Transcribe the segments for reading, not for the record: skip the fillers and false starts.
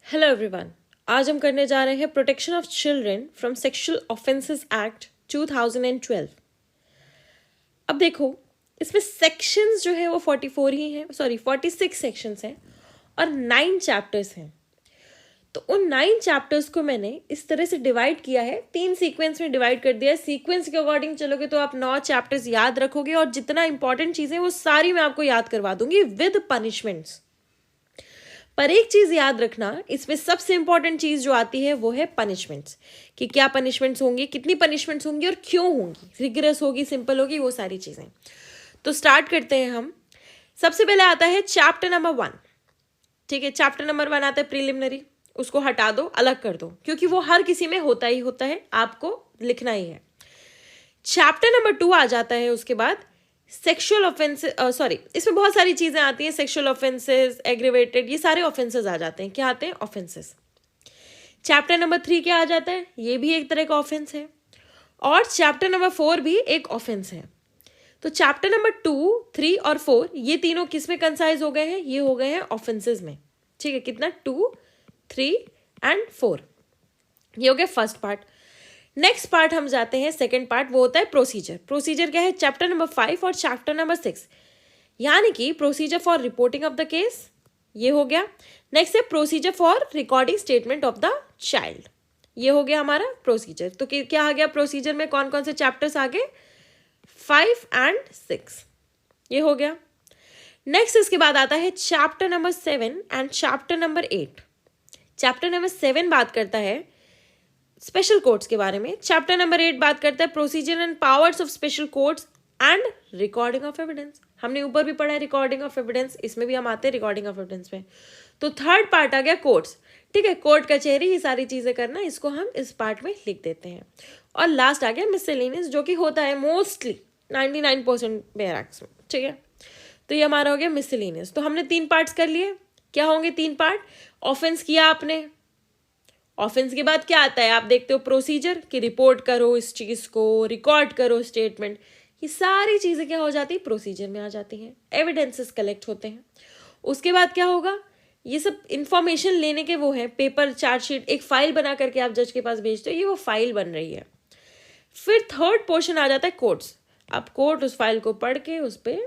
Hello everyone. आज हम करने जा रहे हैं protection of children from sexual offences act 2012। अब देखो, इसमें सेक्शंस जो है वो 44 ही हैं, 46 सेक्शंस हैं और 9 चैप्टर्स हैं। तो उन 9 चैप्टर्स को मैंने इस तरह से डिवाइड किया है, 3 सीक्वेंस में डिवाइड कर दिया है। सीक्वेंस के अकॉर्डिंग चलोगे तो आप 9 चैप्टर्स याद रखोगे और जितना इंपॉर्टेंट चीज़ें वो सारी मैं आपको याद करवा दूंगी विद पनिशमेंट्स। पर एक चीज याद रखना, इसमें सबसे इंपॉर्टेंट चीज जो आती है वो है पनिशमेंट्स, कि क्या पनिशमेंट्स होंगी, कितनी पनिशमेंट्स होंगी और क्यों होंगी, रिगरस होगी, सिंपल होगी, वो सारी चीजें। तो स्टार्ट करते हैं हम। सबसे पहले आता है चैप्टर नंबर 1। ठीक है, चैप्टर नंबर 1 आता है प्रीलिमिनरी। उसको हटा दो, अलग कर दो, क्योंकि वो हर किसी में होता ही होता है, आपको लिखना ही है। चैप्टर नंबर 2 आ जाता है उसके बाद सेक्सुअल ऑफेंसेस, इसमें बहुत सारी चीजें आती हैं, सेक्सुअल ऑफेंसेस, एग्रीवेटेड, ये सारे ऑफेंसेस आ जाते हैं। क्या आते हैं? ऑफेंसेस। चैप्टर नंबर 3 क्या आ जाता है? ये भी एक तरह का ऑफेंस है। और चैप्टर नंबर 4 भी एक ऑफेंस है। तो चैप्टर नंबर 2, 3 और 4 ये तीनों किस में कंसाइज हो गए हैं? ये हो गए हैं ऑफेंसेस में। ठीक है, कितना? 2, 3 एंड 4। ये हो गया फर्स्ट पार्ट। नेक्स्ट पार्ट हम जाते हैं, सेकंड पार्ट, वो होता है प्रोसीजर। प्रोसीजर क्या है? चैप्टर नंबर 5 और चैप्टर नंबर 6, यानी कि procedure for reporting of the case, ये हो गया। नेक्स्ट है procedure for recording statement of the child, ये हो गया हमारा प्रोसीजर। तो क्या आ गया प्रोसीजर में? कौन कौन से चैप्टर्स आ गए? 5 एंड 6, ये हो गया। नेक्स्ट इसके बाद आता है chapter number 7 and chapter number 8। Chapter number 7 बात करता है स्पेशल कोर्ट्स के बारे में। चैप्टर नंबर 8 बात करता है procedure and powers of special courts and recording of evidence. हमने ऊपर भी पढ़ा है रिकॉर्डिंग ऑफ एविडेंस, इसमें भी हम आते हैं रिकॉर्डिंग ऑफ एविडेंस में। तो थर्ड पार्ट आ गया कोर्ट्स। ठीक है, कोर्ट कचहरी, ये सारी चीजें करना, इसको हम इस पार्ट में लिख देते हैं। और लास्ट आ गया मिसलेनियस, जो कि होता है मोस्टली 99% बेयर एक्ट्स में। ठीक है, तो ये हमारा हो गया मिसलेनियस। तो हमने 3 पार्ट्स कर लिए। क्या होंगे 3 पार्ट? ऑफेंस किया आपने, ऑफेंस के बाद क्या आता है? आप देखते हो प्रोसीजर, कि रिपोर्ट करो इस चीज को, रिकॉर्ड करो स्टेटमेंट, ये सारी चीजें क्या हो जाती है? प्रोसीजर में आ जाती हैं। एविडेंसेस कलेक्ट होते हैं। उसके बाद क्या होगा? ये सब इंफॉर्मेशन लेने के वो है, पेपर, चार्जशीट, एक फाइल बना करके आप जज के पास भेजते हो, ये वो फाइल बन रही है। फिर थर्ड पोर्शन आ जाता है कोर्ट्स। अब कोर्ट उस फाइल को पढ़ के उस पर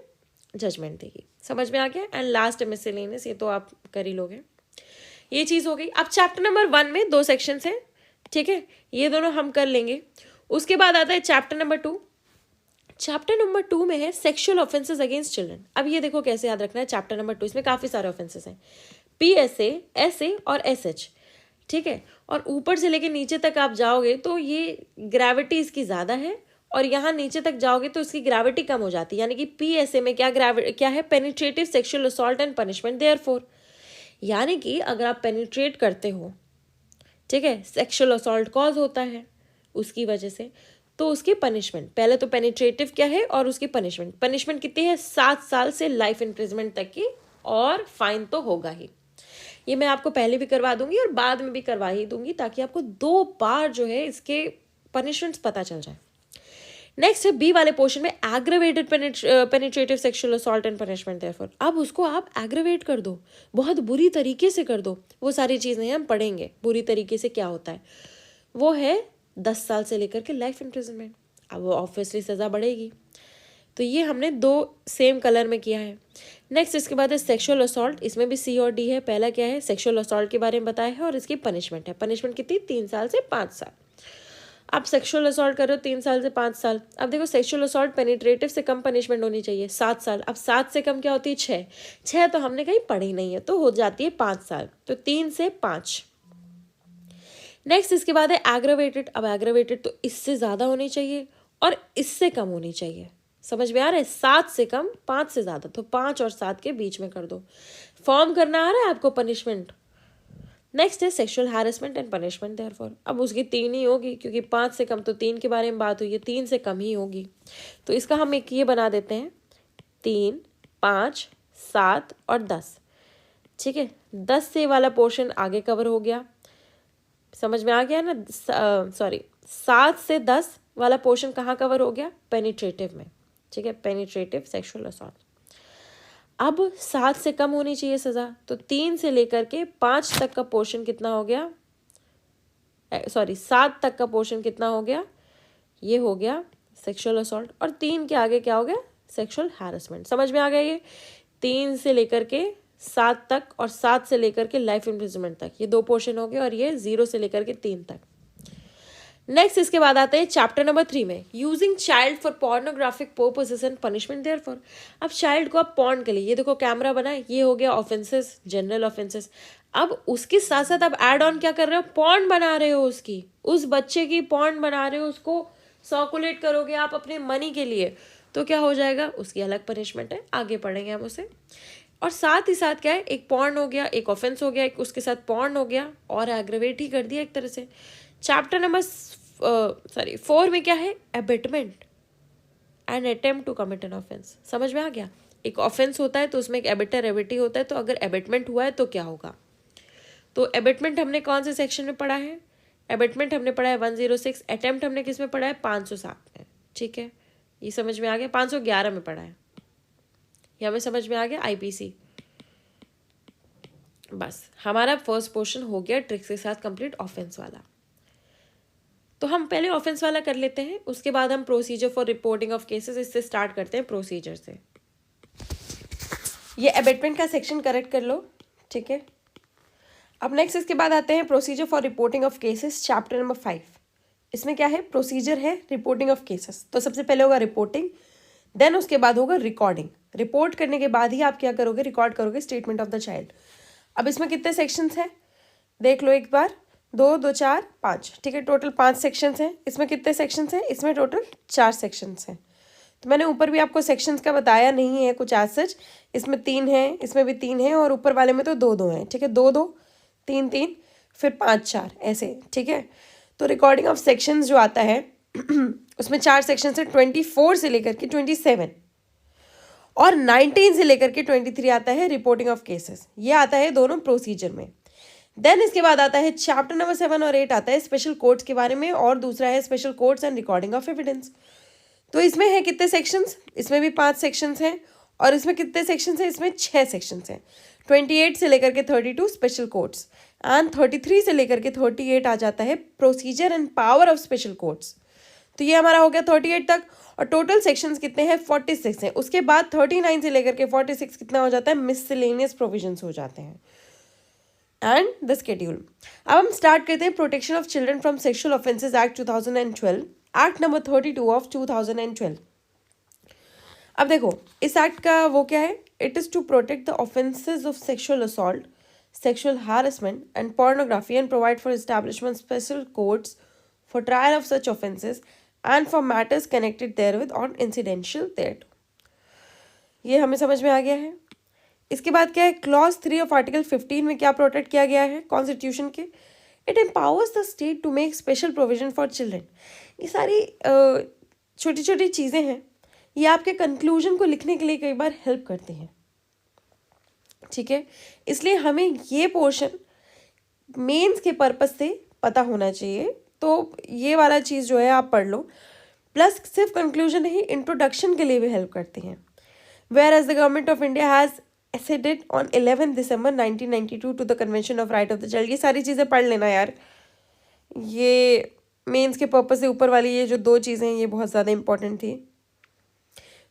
जजमेंट देगी। समझ में आ गया? एंड लास्ट मिसलेनियस, ये तो आप कर ही लोगे। ये चीज हो गई। अब चैप्टर नंबर 1 में 2 सेक्शंस हैं। ठीक है, ये दोनों हम कर लेंगे। उसके बाद आता है चैप्टर नंबर 2। चैप्टर नंबर 2 में है सेक्सुअल ऑफेंसेस अगेंस्ट चिल्ड्रन। अब ये देखो कैसे याद रखना है। चैप्टर नंबर 2, इसमें काफी सारे ऑफेंसेस हैं, PSA, SA और SH। ठीक है, और ऊपर से लेके नीचे तक आप जाओगे तो ये ग्रेविटी इसकी ज्यादा है, और यहाँ नीचे तक जाओगे तो इसकी ग्रेविटी कम हो जाती है। यानी कि PSA में क्या है? Penetrative sexual assault and punishment. Therefore, यानी कि अगर आप पेनिट्रेट करते हो, ठीक है, सेक्सुअल असॉल्ट कॉज होता है उसकी वजह से, तो उसकी पनिशमेंट, पहले तो पेनिट्रेटिव क्या है और उसकी पनिशमेंट कितनी है? 7 साल से लाइफ इम्प्रिजमेंट तक की, और फाइन तो होगा ही। ये मैं आपको पहले भी करवा दूंगी और बाद में भी करवा ही दूंगी, ताकि आपको 2 बार जो है इसके पनिशमेंट्स पता चल जाए। नेक्स्ट है बी वाले पोर्शन में aggravated penetrative sexual assault and punishment. Therefore, अब उसको आप एग्रेवेट कर दो, बहुत बुरी तरीके से कर दो। वो सारी चीजें हम पढ़ेंगे, बुरी तरीके से क्या होता है। वो है 10 साल से लेकर के लाइफ इम्प्रिजनमेंट। अब वो ऑब्वियसली सजा बढ़ेगी। तो ये हमने 2 सेम कलर में किया है। नेक्स्ट इसके बाद है सेक्सुअल असॉल्ट। इसमें भी C और D है। पहला क्या है? सेक्सुअल असॉल्ट के बारे में बताया है, और इसकी पनिशमेंट है। पनिशमेंट कितनी? 3 साल से 5 साल। आप सेक्सुअल असॉल्ट कर रहे हो 3 साल से 5 साल। अब देखो, सेक्सुअल असॉल्ट पेनिट्रेटिव से कम पनिशमेंट होनी चाहिए 7 साल। अब 7 से कम क्या होती है? 6 तो हमने कहीं पढ़ी नहीं है, तो हो जाती है 5 साल। तो 3 से 5। नेक्स्ट इसके बाद है एग्रावेटेड। अब एग्रावेटेड तो इससे ज्यादा होनी चाहिए और इससे कम होनी चाहिए। समझ में आ रहा है? 7 से कम, 5 से ज्यादा, तो 5 और 7 के बीच में कर दो। फॉर्म करना आ रहा है आपको पनिशमेंट। नेक्स्ट है sexual harassment and punishment. Therefore, अब उसकी 3 ही होगी, क्योंकि 5 से कम तो 3 के बारे में बात हुई है, 3 से कम ही होगी। तो इसका हम एक ये बना देते हैं, 3, 5, 7 और 10। ठीक है, 10 से वाला पोर्शन आगे कवर हो गया। समझ में आ गया ना? 7 से 10 वाला पोर्शन कहाँ कवर हो गया? पेनिट्रेटिव में। ठीक है, पेनिट्रेटिव सेक्सुअल असॉल्ट। अब 7 से कम होनी चाहिए सज़ा, तो 3 से लेकर के 5 तक का पोर्शन कितना हो गया, सॉरी 7 तक का पोर्शन कितना हो गया, ये हो गया सेक्सुअल असॉल्ट, और 3 के आगे क्या हो गया, सेक्सुअल हैरेसमेंट। समझ में आ गया ये, 3 से लेकर के 7 तक और 7 से लेकर के लाइफ इम्प्रिजनमेंट तक, ये 2 पोर्शन हो गए, और ये 0 से लेकर के 3 तक। नेक्स्ट इसके बाद आते हैं चैप्टर नंबर 3 में, using child for pornographic purposes and punishment therefore. अब चाइल्ड को आप पॉर्न के लिए, ये देखो कैमरा बना है, ये हो गया ऑफेंसेस, जनरल ऑफेंसेस। अब उसके साथ साथ आप एड ऑन क्या कर रहे हो, पॉर्न बना रहे हो, उसकी, उस बच्चे की पॉर्न बना रहे हो, उसको सर्कुलेट करोगे आप अपने मनी के लिए, तो क्या हो जाएगा, उसकी अलग पनिशमेंट है, आगे पढ़ेंगे हम उसे। और साथ ही साथ क्या है, एक पॉर्न हो गया, एक ऑफेंस हो गया, एक उसके साथ पॉर्न हो गया, और एग्रेवेट ही कर दिया एक तरह से। चैप्टर नंबर 4 में क्या है, abetment and attempt to commit an offence. समझ में आ गया, एक ऑफेंस होता है तो उसमें एक एबेटर एबिटी होता है, तो अगर एबेटमेंट हुआ है तो क्या होगा। तो एबेटमेंट हमने कौन से सेक्शन में पढ़ा है, एबेटमेंट हमने पढ़ा है 106, अटेम्प्ट हमने किस में पढ़ा है, 507 में। ठीक है, ये समझ में आ गया, 511 में पढ़ा है, ये हमें समझ में आ गया, आईपीसी। बस हमारा फर्स्ट पोर्शन हो गया ट्रिक्स के साथ कंप्लीट, ऑफेंस वाला। तो हम पहले ऑफेंस वाला कर लेते हैं, उसके बाद हम procedure for reporting of cases, इससे स्टार्ट करते हैं प्रोसीजर से। ये एबेटमेंट का सेक्शन करेक्ट कर लो, ठीक है। अब नेक्स्ट इसके बाद आते हैं procedure for reporting of cases, chapter number 5। इसमें क्या है, प्रोसीजर है रिपोर्टिंग ऑफ केसेस। तो सबसे पहले होगा रिपोर्टिंग, देन उसके बाद होगा रिकॉर्डिंग। रिपोर्ट करने के बाद ही आप क्या करोगे, रिकॉर्ड करोगे स्टेटमेंट ऑफ द चाइल्ड। अब इसमें कितने सेक्शंस हैं, देख लो एक बार, 2 2 4 5, ठीक है, टोटल 5 सेक्शंस हैं। इसमें कितने सेक्शंस हैं, इसमें टोटल 4 सेक्शंस हैं। तो मैंने ऊपर भी आपको सेक्शंस का बताया नहीं है कुछ एज सच, इसमें 3 हैं, इसमें भी 3 हैं, और ऊपर वाले में तो 2 2 हैं, ठीक है, 2 2 3 3 फिर 5 4 ऐसे, ठीक है। तो रिकॉर्डिंग ऑफ सेक्शंस जो आता है उसमें 4 सेक्शन है, 24 से लेकर के 27, और 19 से लेकर के 23 आता है रिपोर्टिंग ऑफ केसेस, ये आता है दोनों प्रोसीजर में। देन इसके बाद आता है चैप्टर नंबर 7 और 8 आता है स्पेशल कोर्ट्स के बारे में, और दूसरा है special courts and recording of evidence. तो इसमें है कितने सेक्शंस, इसमें भी 5 सेक्शंस हैं, और इसमें कितने सेक्शंस हैं, इसमें 6 सेक्शंस हैं। 28 से लेकर के 32 स्पेशल कोर्ट्स, एंड 33 से लेकर के 38 आ जाता है procedure and power of special courts. तो ये हमारा हो गया 38 तक, और टोटल सेक्शंस कितने हैं, 46 हैं। उसके बाद 39 से लेकर के 46 कितना हो जाता है, मिसलेनियस प्रोविजंस हो जाते हैं, एंड द स्केड्यूल। अब हम स्टार्ट करते हैं protection of children from sexual offences act 2012, act number 32 of 2012। अब देखो इस एक्ट का वो क्या है, it is to protect the offences of sexual assault, sexual harassment and pornography, and provide for establishment special courts for trial of such offences and for matters connected therewith on incidental thereto. ये हमें समझ में आ गया है। इसके बाद क्या है, क्लॉज 3 ऑफ आर्टिकल 15 में क्या प्रोटेक्ट किया गया है कॉन्स्टिट्यूशन के, it empowers the state to make special provision for children. ये सारी छोटी छोटी चीज़ें हैं, ये आपके कंक्लूजन को लिखने के लिए कई बार हेल्प करती हैं, ठीक है। इसलिए हमें ये पोर्शन मेंस के पर्पस से पता होना चाहिए, तो ये वाला चीज़ जो है आप पढ़ लो। प्लस सिर्फ कंक्लूजन नहीं, इंट्रोडक्शन के लिए भी हेल्प करती हैं। Whereas the government of India has acceded on 11 December 1992 to the Convention of Right of the Child। ये सारी चीज़ें पढ़ लेना यार, ये मेंस के पर्पस से ऊपर वाली ये जो 2 चीज़ें हैं ये बहुत ज़्यादा इंपॉर्टेंट थी।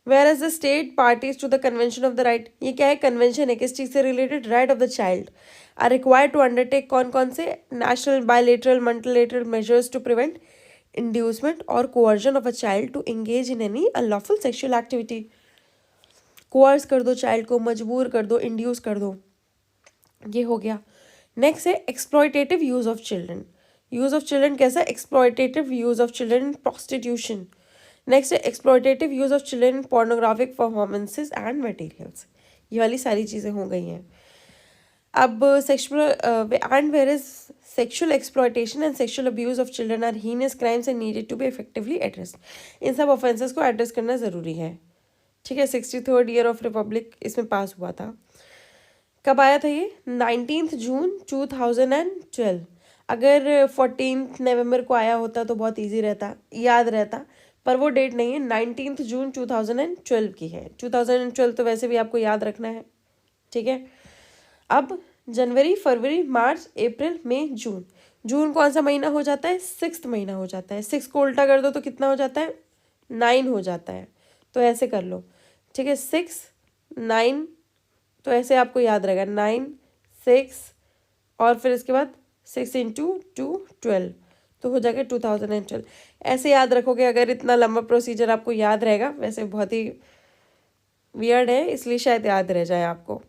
Whereas the state parties to the Convention of the Right, ये क्या है, कन्वेंशन है किस चीज़ से related, right of the child, are required to undertake कौन कौन से, national, bilateral, multilateral measures to prevent inducement और coercion of a child to engage in any unlawful sexual activity. Coerce कर दो चाइल्ड को, मजबूर कर दो, इंड्यूस कर दो, ये हो गया। नेक्स्ट है exploitative use of children. Use of children कैसा, exploitative use of children in prostitution. Next है exploitative use of children in pornographic performances and materials. ये वाली सारी चीज़ें हो गई हैं। अब sexual and where is sexual exploitation and sexual abuse of children are heinous crimes and needed to be effectively addressed. इन सब ऑफेंसेस को एड्रेस करना ज़रूरी है, ठीक है। 63rd ईयर ऑफ रिपब्लिक इसमें पास हुआ था। कब आया था ये, 19 जून 2012। अगर 14 नवंबर को आया होता तो बहुत इजी रहता, याद रहता, पर वो डेट नहीं है, 19 जून 2012 की है। 2012 तो वैसे भी आपको याद रखना है, ठीक है। अब जनवरी, फरवरी, मार्च, अप्रैल, मई, जून। जून कौन सा महीना हो जाता है? 6th महीना हो जाता है। 6 को उल्टा कर दो तो कितना हो जाता है? 9 हो जाता है। तो ऐसे कर लो, ठीक है, 6, 9, तो ऐसे आपको याद रहेगा 9, 6 और फिर इसके बाद 6 इंटू 2, 12, तो हो जाएगा 2012। ऐसे याद रखोगे अगर इतना लंबा प्रोसीजर आपको याद रहेगा। वैसे बहुत ही वियर्ड है, इसलिए शायद याद रह जाए आपको।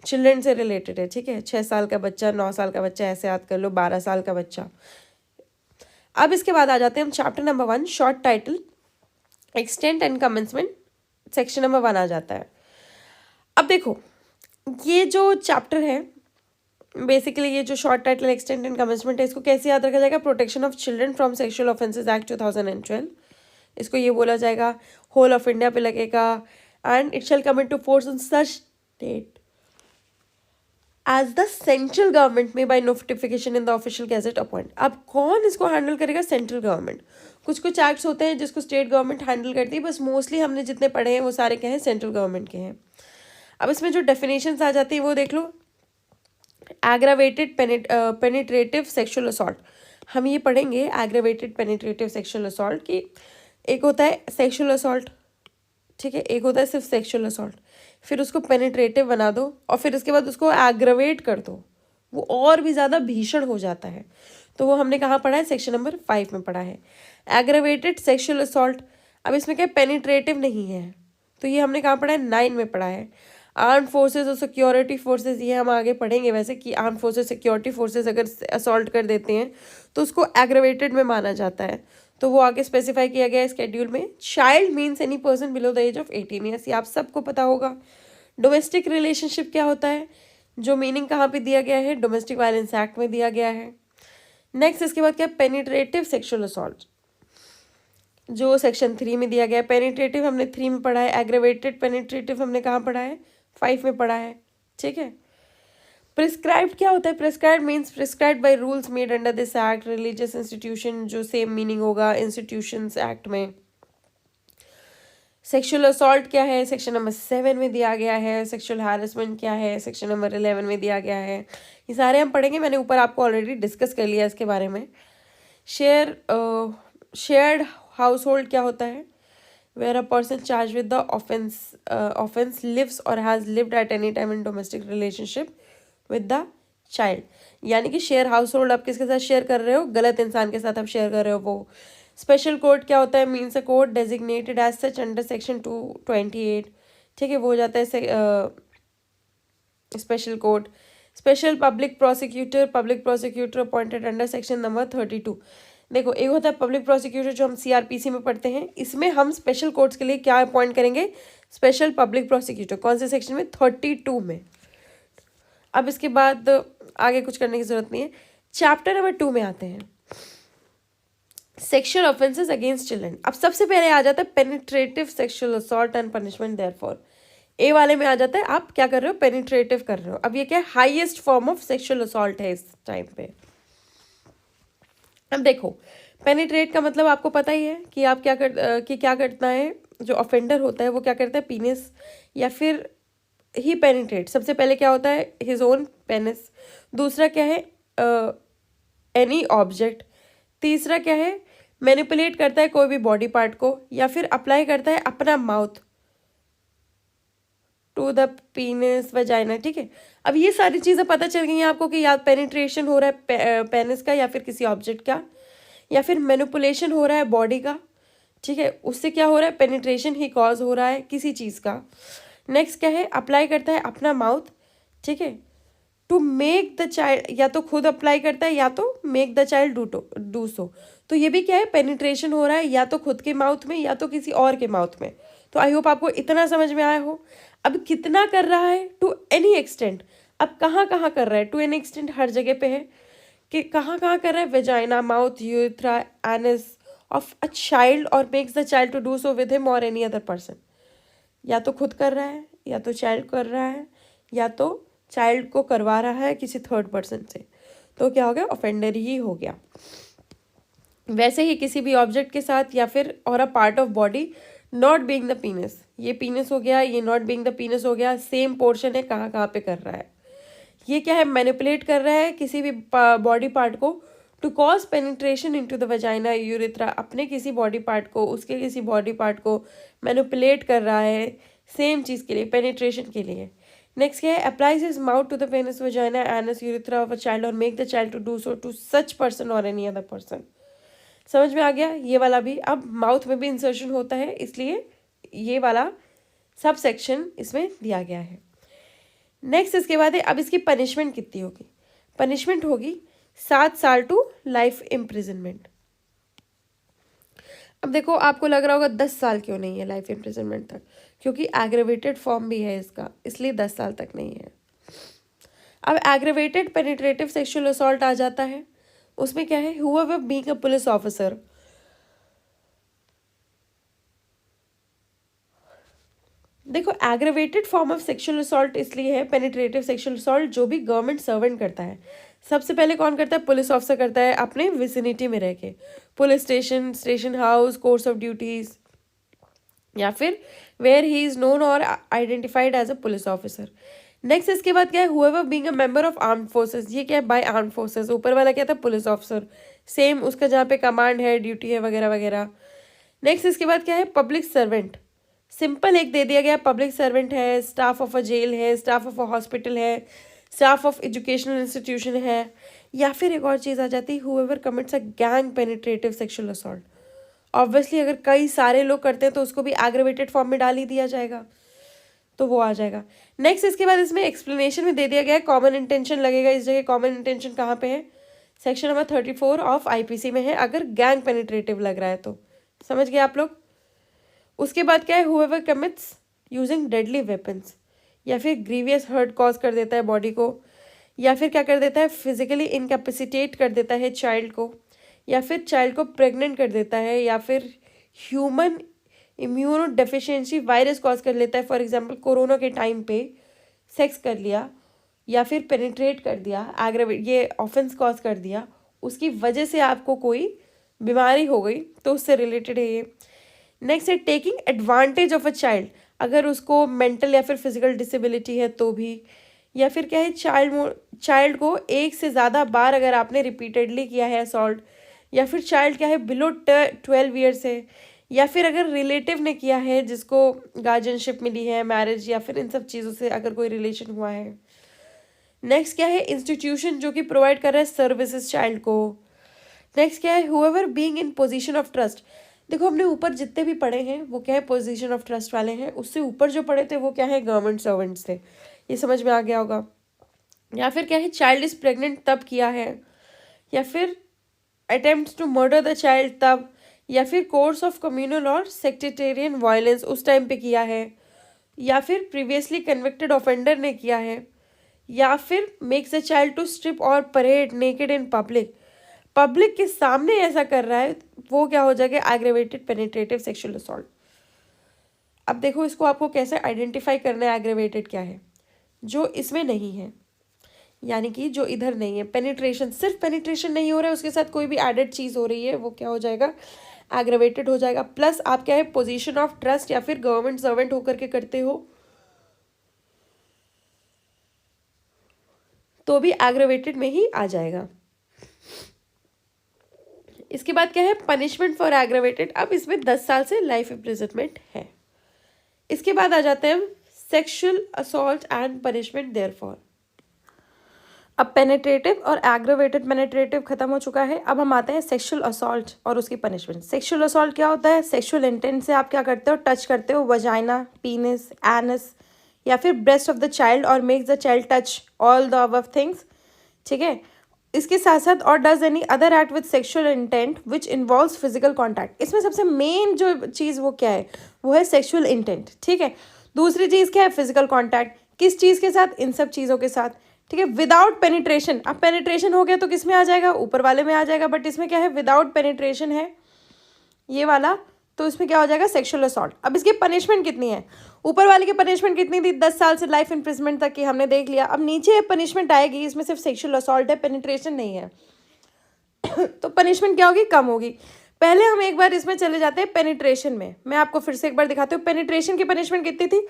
चिल्ड्रन से रिलेटेड है, ठीक है। 6 साल का बच्चा, 9 साल का बच्चा, ऐसे याद कर लो, 12 साल का बच्चा। अब इसके बाद आ जाते हैं हम chapter number 1, short title, extent and commencement, section number 1 आ जाता है। अब देखो, ये जो चैप्टर है बेसिकली, ये जो short title, extent and commencement है, इसको कैसे याद रखा जाएगा? Protection of children from sexual offences act 2012। इसको ये बोला जाएगा, होल ऑफ इंडिया पे लगेगा। And it shall come into force on such date as the central government may by notification in the official gazette appoint. अब कौन इसको handle करेगा? Central government. कुछ कुछ एक्ट्स होते हैं जिसको स्टेट गवर्नमेंट हैंडल करती है, बस मोस्टली हमने जितने पढ़े हैं वो सारे क्या हैं? सेंट्रल गवर्नमेंट के हैं। अब इसमें जो डेफिनेशंस आ जाती है वो देख लो। एग्रावेटेड पेनिट्रेटिव सेक्सुअल असॉल्ट, हम ये पढ़ेंगे एग्रावेटेड पेनिट्रेटिव सेक्सुअल असॉल्ट की। एक होता है सेक्सुअल असॉल्ट, ठीक है, एक होता है सिर्फ सेक्सुअल असॉल्ट, फिर उसको पेनिट्रेटिव बना दो और फिर उसके बाद उसको एग्रावेट कर दो, वो और भी ज़्यादा भीषण हो जाता है। तो वो हमने कहाँ पढ़ा है? सेक्शन नंबर 5 में पढ़ा है, एग्रावेटेड सेक्सुअल असॉल्ट। अब इसमें क्या पेनिट्रेटिव नहीं है, तो ये हमने कहाँ पढ़ा है? 9 में पढ़ा है। आर्म फोर्सेज और सिक्योरिटी फोर्सेज, ये हम आगे पढ़ेंगे वैसे, कि आर्म फोर्सेज, सिक्योरिटी फोर्सेज अगर असॉल्ट कर देते हैं तो उसको एग्रावेटेड में माना जाता है। तो वो आगे स्पेसिफाई किया गया है स्केड्यूल में। Child means any person below the age of 18 years, ये आप सबको पता होगा। डोमेस्टिक रिलेशनशिप क्या होता है, जो मीनिंग कहाँ पे दिया गया है? डोमेस्टिक वायलेंस एक्ट में दिया गया है। नेक्स्ट इसके बाद क्या? पेनिट्रेटिव सेक्सुअल असॉल्ट, जो सेक्शन 3 में दिया गया है। पेनिट्रेटिव हमने 3 में पढ़ा है, एग्रेवेटेड पेनिट्रेटिव हमने कहाँ पढ़ा है? 5 में पढ़ा है, ठीक है। प्रिस्क्राइब्ड क्या होता है? Prescribed means prescribed by rules made under this act, religious institution, जो सेम मीनिंग होगा इंस्टीट्यूशंस एक्ट में। सेक्सुअल असॉल्ट क्या है? सेक्शन नंबर 7 में दिया गया है। सेक्सुअल हैरेसमेंट क्या है? सेक्शन नंबर 11 में दिया गया है। ये सारे हम पढ़ेंगे, मैंने ऊपर आपको ऑलरेडी डिस्कस कर लिया इसके बारे में। शेयर्ड हाउस होल्ड क्या होता है? Where a person charge with the offence lives or has lived at any time in domestic relationship with the child. यानी कि शेयर हाउस होल्ड आप किसके साथ शेयर कर रहे हो? गलत इंसान के साथ आप शेयर कर रहे हो वो। स्पेशल कोड क्या होता है? Means a code designated as such under section 228, ठीक है, वो हो जाता है special code. Special public prosecutor appointed under section number 32। देखो, एक होता है पब्लिक प्रोसिक्यूटर जो हम सीआरपीसी में पढ़ते हैं, इसमें हम स्पेशल कोर्ट्स के लिए क्या अपॉइंट करेंगे? Special public prosecutor. कौन से सेक्शन में? 32 में। अब इसके बाद आगे कुछ करने की जरूरत नहीं है। चैप्टर नंबर 2 में आते हैं, सेक्सुअल ऑफेंसेस अगेंस्ट चिल्ड्रन। अब सबसे पहले आ जाता है penetrative sexual assault and punishment therefor. A वाले में आ जाता है आप क्या कर रहे हो? पेनिट्रेटिव कर रहे हो। अब ये क्या है? Highest form of sexual assault है इस टाइम पे। अब देखो, पेनिट्रेट का मतलब आपको पता ही है कि आप क्या करता है, जो ऑफेंडर होता है वो क्या करता है? पीनिस या फिर ही पेनिट्रेट। सबसे पहले क्या होता है? His own penis. दूसरा क्या है? Any object. तीसरा क्या है? मैनिपुलेट करता है कोई भी बॉडी पार्ट को, या फिर अप्लाई करता है अपना mouth to the penis vagina, ठीक है। अब ये सारी चीज़ें पता चल गई हैं आपको कि या पेनिट्रेशन हो रहा है पेनिस का या फिर किसी ऑब्जेक्ट का, या फिर मैनिपुलेशन हो रहा है बॉडी का, ठीक है, उससे क्या हो रहा है? पेनिट्रेशन ही कॉज हो रहा है किसी चीज़ का। नेक्स्ट क्या है? अप्लाई करता है अपना माउथ, ठीक है, टू मेक द चाइल्ड, या तो खुद अप्लाई करता है या तो make the child do so. तो ये भी क्या है? पेनिट्रेशन हो रहा है या तो खुद के माउथ में या तो किसी और के माउथ में। तो आई होप आपको इतना समझ में आया हो। अब कितना कर रहा है? To any extent. अब कहाँ कहाँ कर रहा है? टू एनी एक्सटेंट हर जगह पे है कि कहाँ कहाँ कर रहा है? Vagina, mouth, urethra, anus of a child or makes the child to do so with him or any other person. या तो खुद कर रहा है, या तो चाइल्ड कर रहा है, या तो चाइल्ड को करवा रहा है किसी थर्ड पर्सन से। तो क्या हो गया? ऑफेंडर ही हो गया। वैसे ही किसी भी ऑब्जेक्ट के साथ या फिर और a part of body not being the पीनस, ये पीनस हो गया, ये नॉट बीइंग द पीनस हो गया, सेम पोर्शन है, कहाँ कहाँ पे कर रहा है, ये क्या है, मैनिपुलेट कर रहा है किसी भी बॉडी पार्ट को to cause penetration into the vagina urethra, अपने किसी बॉडी पार्ट को उसके किसी बॉडी पार्ट को मैनिपुलेट कर रहा है सेम चीज़ के लिए, पेनिट्रेशन के लिए। नेक्स्ट क्या है, applies his mouth to the penis vagina anus urethra of a child or make the child to do so to such person or any other person. समझ में आ गया ये वाला भी। अब माउथ में भी इंसर्शन होता है, इसलिए ये वाला सब सेक्शन इसमें दिया गया है। नेक्स्ट इसके बाद है, अब इसकी पनिशमेंट कितनी होगी, पनिशमेंट होगी 7 साल टू लाइफ इम्प्रिजनमेंट। अब देखो आपको लग रहा होगा 10 साल क्यों नहीं है लाइफ इम्प्रिजनमेंट तक, क्योंकि एग्रेवेटेड फॉर्म भी है इसका, इसलिए 10 साल तक नहीं है। अब एग्रेवेटेड पेनिट्रेटिव सेक्सुअल असॉल्ट आ जाता है, उसमें क्या है, whoever being a police officer, देखो aggravated form of sexual assault इसलिए है, पेनिट्रेटिव सेक्सुअल असॉल्ट जो भी गवर्नमेंट सर्वेंट करता है, सबसे पहले कौन करता है, पुलिस ऑफिसर करता है अपने विसिनिटी में रह के, police station, station house, course of duties, या फिर where he is known or identified as a police officer. Next इसके बाद क्या है, whoever being a member of armed forces, ये क्या है, बाय आर्म्ड फोर्सेस, ऊपर वाला क्या था, पुलिस ऑफिसर, सेम उसका जहाँ पे कमांड है, ड्यूटी है वगैरह वगैरह। नेक्स्ट इसके बाद क्या है, पब्लिक सर्वेंट, सिंपल एक दे दिया गया, पब्लिक सर्वेंट है, स्टाफ ऑफ अ जेल है, स्टाफ ऑफ अ हॉस्पिटल है, स्टाफ ऑफ एजुकेशनल इंस्टीट्यूशन है, या फिर एक और चीज़ आ जाती है, whoever commits a gang penetrative sexual assault। Obviously अगर कई सारे लोग करते हैं तो उसको भी एग्रेवेटेड फॉर्म में डाल ही दिया जाएगा, तो वो आ जाएगा। नेक्स्ट इसके बाद इसमें एक्सप्लेनेशन में दे दिया गया है, कॉमन इंटेंशन लगेगा इस जगह, कॉमन इंटेंशन कहाँ पे है, सेक्शन नंबर 34 ऑफ आईपीसी में है, अगर गैंग पेनिट्रेटिव लग रहा है तो। समझ गए आप लोग। उसके बाद क्या है, whoever commits using deadly weapons, या फिर ग्रीवियस हर्ट कॉज कर देता है बॉडी को, या फिर क्या कर देता है, फिजिकली इनकैपेसिटेट कर देता है चाइल्ड को, या फिर चाइल्ड को प्रेग्नेंट कर देता है, या फिर human immuno deficiency virus cause कर लेता है, फॉर एग्जांपल कोरोना के टाइम पे सेक्स कर लिया या फिर पेनिट्रेट कर दिया, एग्रेवेट ये ऑफेंस कॉज कर दिया, उसकी वजह से आपको कोई बीमारी हो गई तो उससे रिलेटेड है ये। नेक्स्ट है taking advantage of a child, अगर उसको मेंटल या फिर फिजिकल डिसेबिलिटी है तो भी, या फिर क्या है, चाइल्ड को एक से ज़्यादा बार अगर आपने रिपीटेडली किया है असॉल्ट, या फिर चाइल्ड क्या है बिलो 12 ईयर्स है, या फिर अगर रिलेटिव ने किया है जिसको गार्जियनशिप मिली है, मैरिज या फिर इन सब चीज़ों से अगर कोई रिलेशन हुआ है। नेक्स्ट क्या है, इंस्टीट्यूशन जो कि प्रोवाइड कर रहा है सर्विसेज चाइल्ड को। नेक्स्ट क्या है, whoever being in position of trust, देखो हमने ऊपर जितने भी पढ़े हैं वो क्या है, पोजीशन ऑफ ट्रस्ट वाले हैं, उससे ऊपर जो पढ़े थे वो क्या है, गवर्नमेंट सर्वेंट्स थे, ये समझ में आ गया होगा। या फिर क्या है, चाइल्ड इज प्रेग्नेंट तब किया है, या फिर attempt to murder the child तब, या फिर course of communal or sectarian violence उस टाइम पे किया है, या फिर प्रीवियसली कन्विक्टेड ऑफेंडर ने किया है, या फिर makes the child to strip or parade naked in public, public के सामने ऐसा कर रहा है, वो क्या हो जाएगा, एग्रेवेटेड पेनिट्रेटिव सेक्सुअल असॉल्ट। अब देखो इसको आपको कैसे आइडेंटिफाई करना है, एग्रेवेटेड क्या है, जो इसमें नहीं है, यानी कि जो इधर नहीं है, पेनिट्रेशन, सिर्फ पेनिट्रेशन नहीं हो रहा है, उसके साथ कोई भी एडेड चीज़ हो रही है, वो क्या हो जाएगा, एग्रेवेटेड हो जाएगा। प्लस आप क्या है, पोजीशन ऑफ ट्रस्ट या फिर गवर्नमेंट सर्वेंट होकर के करते हो तो भी एग्रेवेटेड में ही आ जाएगा। इसके बाद क्या है, पनिशमेंट फॉर एग्रेवेटेड, अब इसमें 10 साल से लाइफ इम्प्रिजनमेंट है। इसके बाद आ जाते हैं हम sexual assault and punishment therefore. अब पेनिट्रेटिव और एग्रेवेटेड पेनिट्रेटिव खत्म हो चुका है, अब हम आते हैं सेक्सुअल असॉल्ट और उसकी पनिशमेंट। सेक्सुअल असॉल्ट क्या होता है, सेक्सुअल इंटेंट से आप क्या करते हो, टच करते हो वजाइना, पीनिस, एनस या फिर breast of the child or makes the child touch all the above things, ठीक है। इसके साथ साथ और does any other act with sexual intent which involves physical contact, इसमें सबसे मेन जो चीज़ वो क्या है, वो है सेक्सुअल इंटेंट, ठीक है। दूसरी चीज़ क्या है, फिजिकल कॉन्टैक्ट, किस चीज़ के साथ, इन सब चीज़ों के साथ, ठीक है। विदाउट पेनिट्रेशन, अब पेनिट्रेशन हो गया तो किस में आ जाएगा, ऊपर वाले में आ जाएगा, बट इसमें क्या है, विदाउट पेनिट्रेशन है ये वाला, तो इसमें क्या हो जाएगा, सेक्सुअल असॉल्ट। अब इसकी पनिशमेंट कितनी है, ऊपर वाले की पनिशमेंट कितनी थी, 10 साल से लाइफ इम्प्रिजमेंट तक की हमने देख लिया। अब नीचे पनिशमेंट आएगी, इसमें सिर्फ सेक्सुअल असॉल्ट है, पेनिट्रेशन नहीं है, तो पनिशमेंट क्या होगी, कम होगी। पहले हम एक बार इसमें चले जाते हैं पेनिट्रेशन में। मैं आपको फिर से एक बार दिखाती हूँ। पेनिट्रेशन की पनिशमेंट कितनी थी,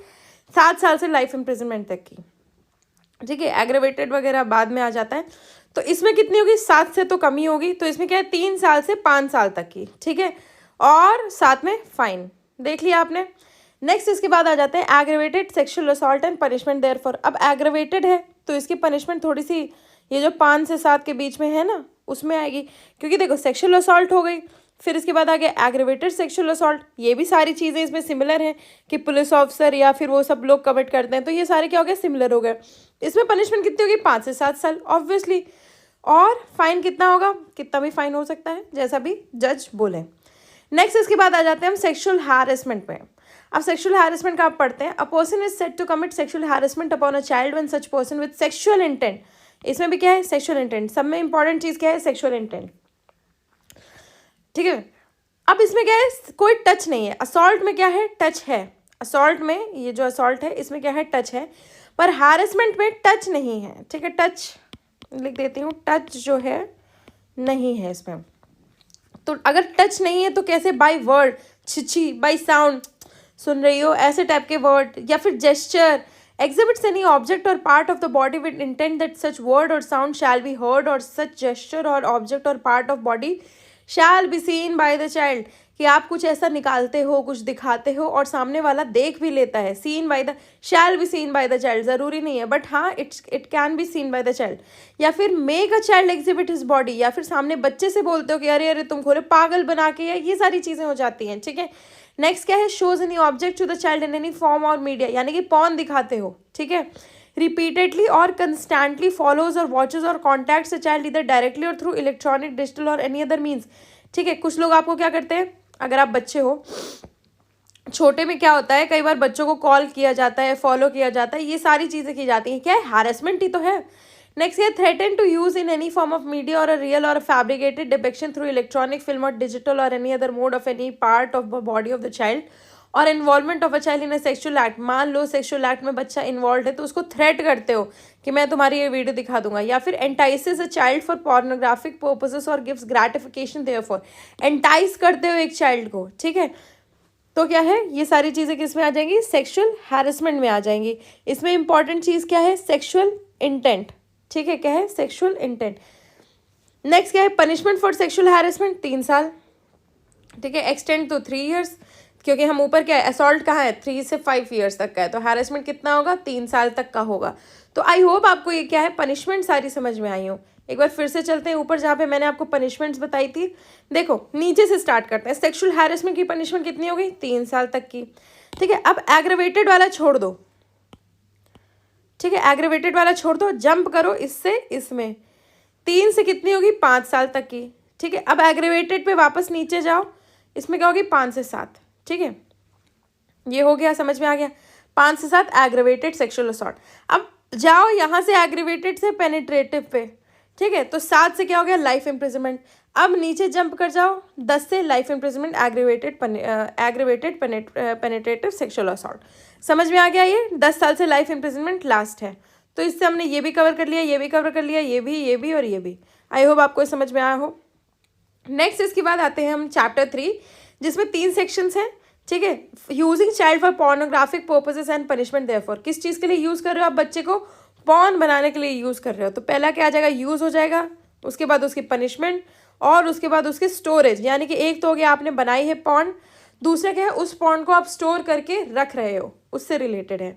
7 साल से लाइफ इम्प्रिजनमेंट तक की, ठीक है। एग्रेवेटेड वगैरह बाद में आ जाता है। तो इसमें कितनी होगी, 7 से तो कम ही होगी। तो इसमें क्या है, 3 साल से 5 साल तक की, ठीक है, और साथ में फाइन। देख लिया आपने। नेक्स्ट इसके बाद आ जाते हैं aggravated sexual assault and punishment therefor. अब एग्रेवेटेड है तो इसकी पनिशमेंट थोड़ी सी ये जो 5 से 7 के बीच में है ना, उसमें आएगी। क्योंकि देखो सेक्सुअल असॉल्ट हो गई, फिर इसके बाद आ गया एग्रेवेटेड सेक्सुअल असॉल्ट। ये भी सारी चीज़ें इसमें सिमिलर हैं कि पुलिस ऑफिसर या फिर वो सब लोग कमिट करते हैं, तो ये सारे क्या हो गए, सिमिलर हो गए। इसमें पनिशमेंट कितनी होगी, 5 से 7 साल ऑब्वियसली। और फाइन कितना होगा, कितना भी फाइन हो सकता है जैसा भी जज बोले। नेक्स्ट इसके बाद आ जाते हैं हम सेक्सुअल हैरेसमेंट में। अब सेक्सुअल हैरेसमेंट का आप पढ़ते हैं, a person is said to commit sexual harassment upon a child when such person with sexual intent. इसमें भी क्या है, सेक्सुअल इंटेंट। सब में इंपॉर्टेंट चीज क्या है, सेक्सुअल इंटेंट, ठीक है। अब इसमें क्या है, कोई टच नहीं है। असॉल्ट में क्या है, टच है। असॉल्ट में ये जो असॉल्ट है इसमें क्या है, टच है, पर हैरेसमेंट में टच नहीं है, ठीक है। टच लिख देती हूँ, टच जो है नहीं है इसमें। तो अगर टच नहीं है तो कैसे, बाय वर्ड, छिछी, बाय साउंड, सुन रही हो ऐसे टाइप के वर्ड, या फिर gesture, exhibits any object or part of the body with intent that such word or sound shall be heard or such gesture or object or part of body shall be seen by the child। कि आप कुछ ऐसा निकालते हो, कुछ दिखाते हो और सामने वाला देख भी लेता है। Seen by the, shall be seen by the child ज़रूरी नहीं है, बट हाँ it can be seen by the child. या फिर make a child exhibit his body, या फिर सामने बच्चे से बोलते हो कि अरे अरे तुम खोले, पागल बना के, या ये सारी चीज़ें हो जाती हैं, ठीक है। नेक्स्ट क्या है, shows any object to the child in any form or media, यानी कि पॉर्न दिखाते हो, ठीक है। Repeatedly or constantly follows or watches or contacts a child इधर directly or through electronic, digital or any other means, ठीक है। कुछ लोग आपको क्या करते हैं, अगर आप बच्चे हो, छोटे में क्या होता है, कई बार बच्चों को कॉल किया जाता है, फॉलो किया जाता है, ये सारी चीज़ें की जाती हैं। क्या है, हैरेसमेंट ही तो है। नेक्स्ट है threaten to use in any form of media or a real or fabricated depiction through electronic film or digital or any other mode of any part of the body of the child or involvement of a child in a sexual act. मान लो sexual act में बच्चा involve है तो उसको threat करते हो कि मैं तुम्हारी ये वीडियो दिखा दूंगा। या फिर entices a child for pornographic purposes or gives gratification therefor. Entice करते हो एक चाइल्ड को, ठीक है। तो क्या है, ये सारी चीज़ें किस में आ जाएंगी, सेक्सुअल हैरेसमेंट में आ जाएंगी। इसमें इंपॉर्टेंट चीज़ क्या है, सेक्सुअल इंटेंट, ठीक है। क्या है, सेक्सुअल इंटेंट। नेक्स्ट क्या है, पनिशमेंट फॉर सेक्सुअल हैरेसमेंट 3 साल, ठीक है। एक्सटेंड टू 3 ईयर्स, क्योंकि हम ऊपर क्या है, असॉल्ट कहाँ है, 3 से 5 ईयर्स तक का है, तो हैरेसमेंट कितना होगा, 3 साल तक का होगा। तो आई होप आपको ये क्या है, पनिशमेंट सारी समझ में आई हो। एक बार फिर से चलते हैं ऊपर जहाँ पे मैंने आपको पनिशमेंट्स बताई थी। देखो नीचे से स्टार्ट करते हैं। सेक्सुअल हैरेसमेंट की पनिशमेंट कितनी हो गई, 3 साल तक की, ठीक है। अब एग्रेवेटेड वाला छोड़ दो, ठीक है। एग्रेवेटेड वाला छोड़ दो, जंप करो इससे इसमें, 3 से कितनी होगी, 5 साल तक की, ठीक है। अब एग्रेवेटेड पे वापस नीचे जाओ, इसमें क्या होगी, 5 से 7, ठीक है। ये हो गया, समझ में आ गया, 5 से 7 एग्रेवेटेड सेक्सुअल असॉल्ट। अब जाओ यहाँ से एग्रेवेटेड से पेनिट्रेटिव पे, ठीक है। तो 7 से क्या हो गया, लाइफ इम्प्रिजनमेंट। अब नीचे जंप कर जाओ, 10 से life imprisonment, aggravated penetrative sexual assault. समझ में आ गया, ये 10 साल से लाइफ इम्प्रिजनमेंट लास्ट है। तो इससे हमने ये भी कवर कर लिया, ये भी कवर कर लिया, ये भी और ये भी। आई होप आपको समझ में आया हो। नेक्स्ट इसके बाद आते हैं हम चैप्टर 3, जिसमें 3 सेक्शंस हैं, ठीक है। Using child for pornographic purposes and punishment therefore. किस चीज़ के लिए यूज़ कर रहे हो आप, बच्चे को पॉर्न बनाने के लिए यूज़ कर रहे हो। तो पहला क्या आ जाएगा, यूज़ हो जाएगा, उसके बाद उसकी पनिशमेंट, और उसके बाद उसके स्टोरेज। यानी कि एक तो हो गया आपने बनाई है पॉर्न, दूसरा क्या है, उस पॉर्न को आप स्टोर करके रख रहे हो, उससे रिलेटेड है।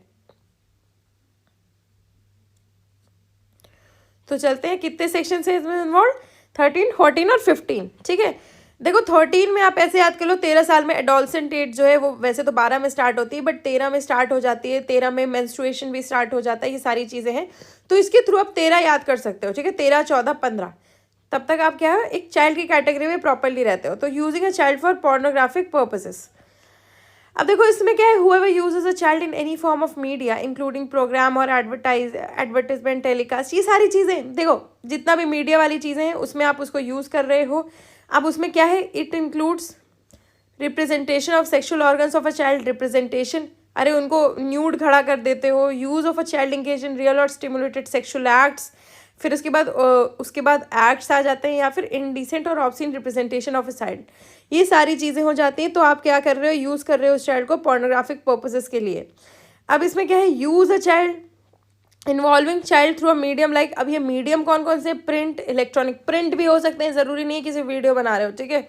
तो चलते हैं, कितने सेक्शन है इसमें इन्वॉल्व, 13, 14 और 15, ठीक है। देखो 13 में आप ऐसे याद कर लो, 13 साल में एडोलसेंट एज जो है वो वैसे तो 12 में स्टार्ट होती है, बट 13 में स्टार्ट हो जाती है, 13 में मेंस्ट्रुएशन भी स्टार्ट हो जाता है, ये सारी चीज़ें हैं। तो इसके थ्रू आप 13 याद कर सकते हो, ठीक है। 13, 14, 15, तब तक आप क्या है, एक चाइल्ड की कैटेगरी में प्रॉपरली रहते हो। तो using a child for pornographic purposes. अब देखो इसमें क्या है, whoever uses a child in any form of media including programme or advertisement telecast, ये सारी चीज़ें देखो जितना भी मीडिया वाली चीज़ें हैं उसमें आप उसको यूज़ कर रहे हो। अब उसमें क्या है, it includes representation of sexual organs of a child, representation, अरे उनको न्यूड खड़ा कर देते हो। Use of a child engage in real और स्टिमुलेटेड सेक्सुअल एक्ट्स, फिर उसके बाद एक्ट्स आ जाते हैं, या फिर इनडिसेंट और obscene representation of a child, ये सारी चीज़ें हो जाती हैं। तो आप क्या कर रहे हो, यूज़ कर रहे हो उस चाइल्ड को पोर्नोग्राफिक पर्पसेस के लिए। अब इसमें क्या है, use a child involving child through a medium like, अब ये मीडियम कौन कौन से, प्रिंट, इलेक्ट्रॉनिक, प्रिंट भी हो सकते हैं, ज़रूरी नहीं है किसी वीडियो बना रहे हो, ठीक है,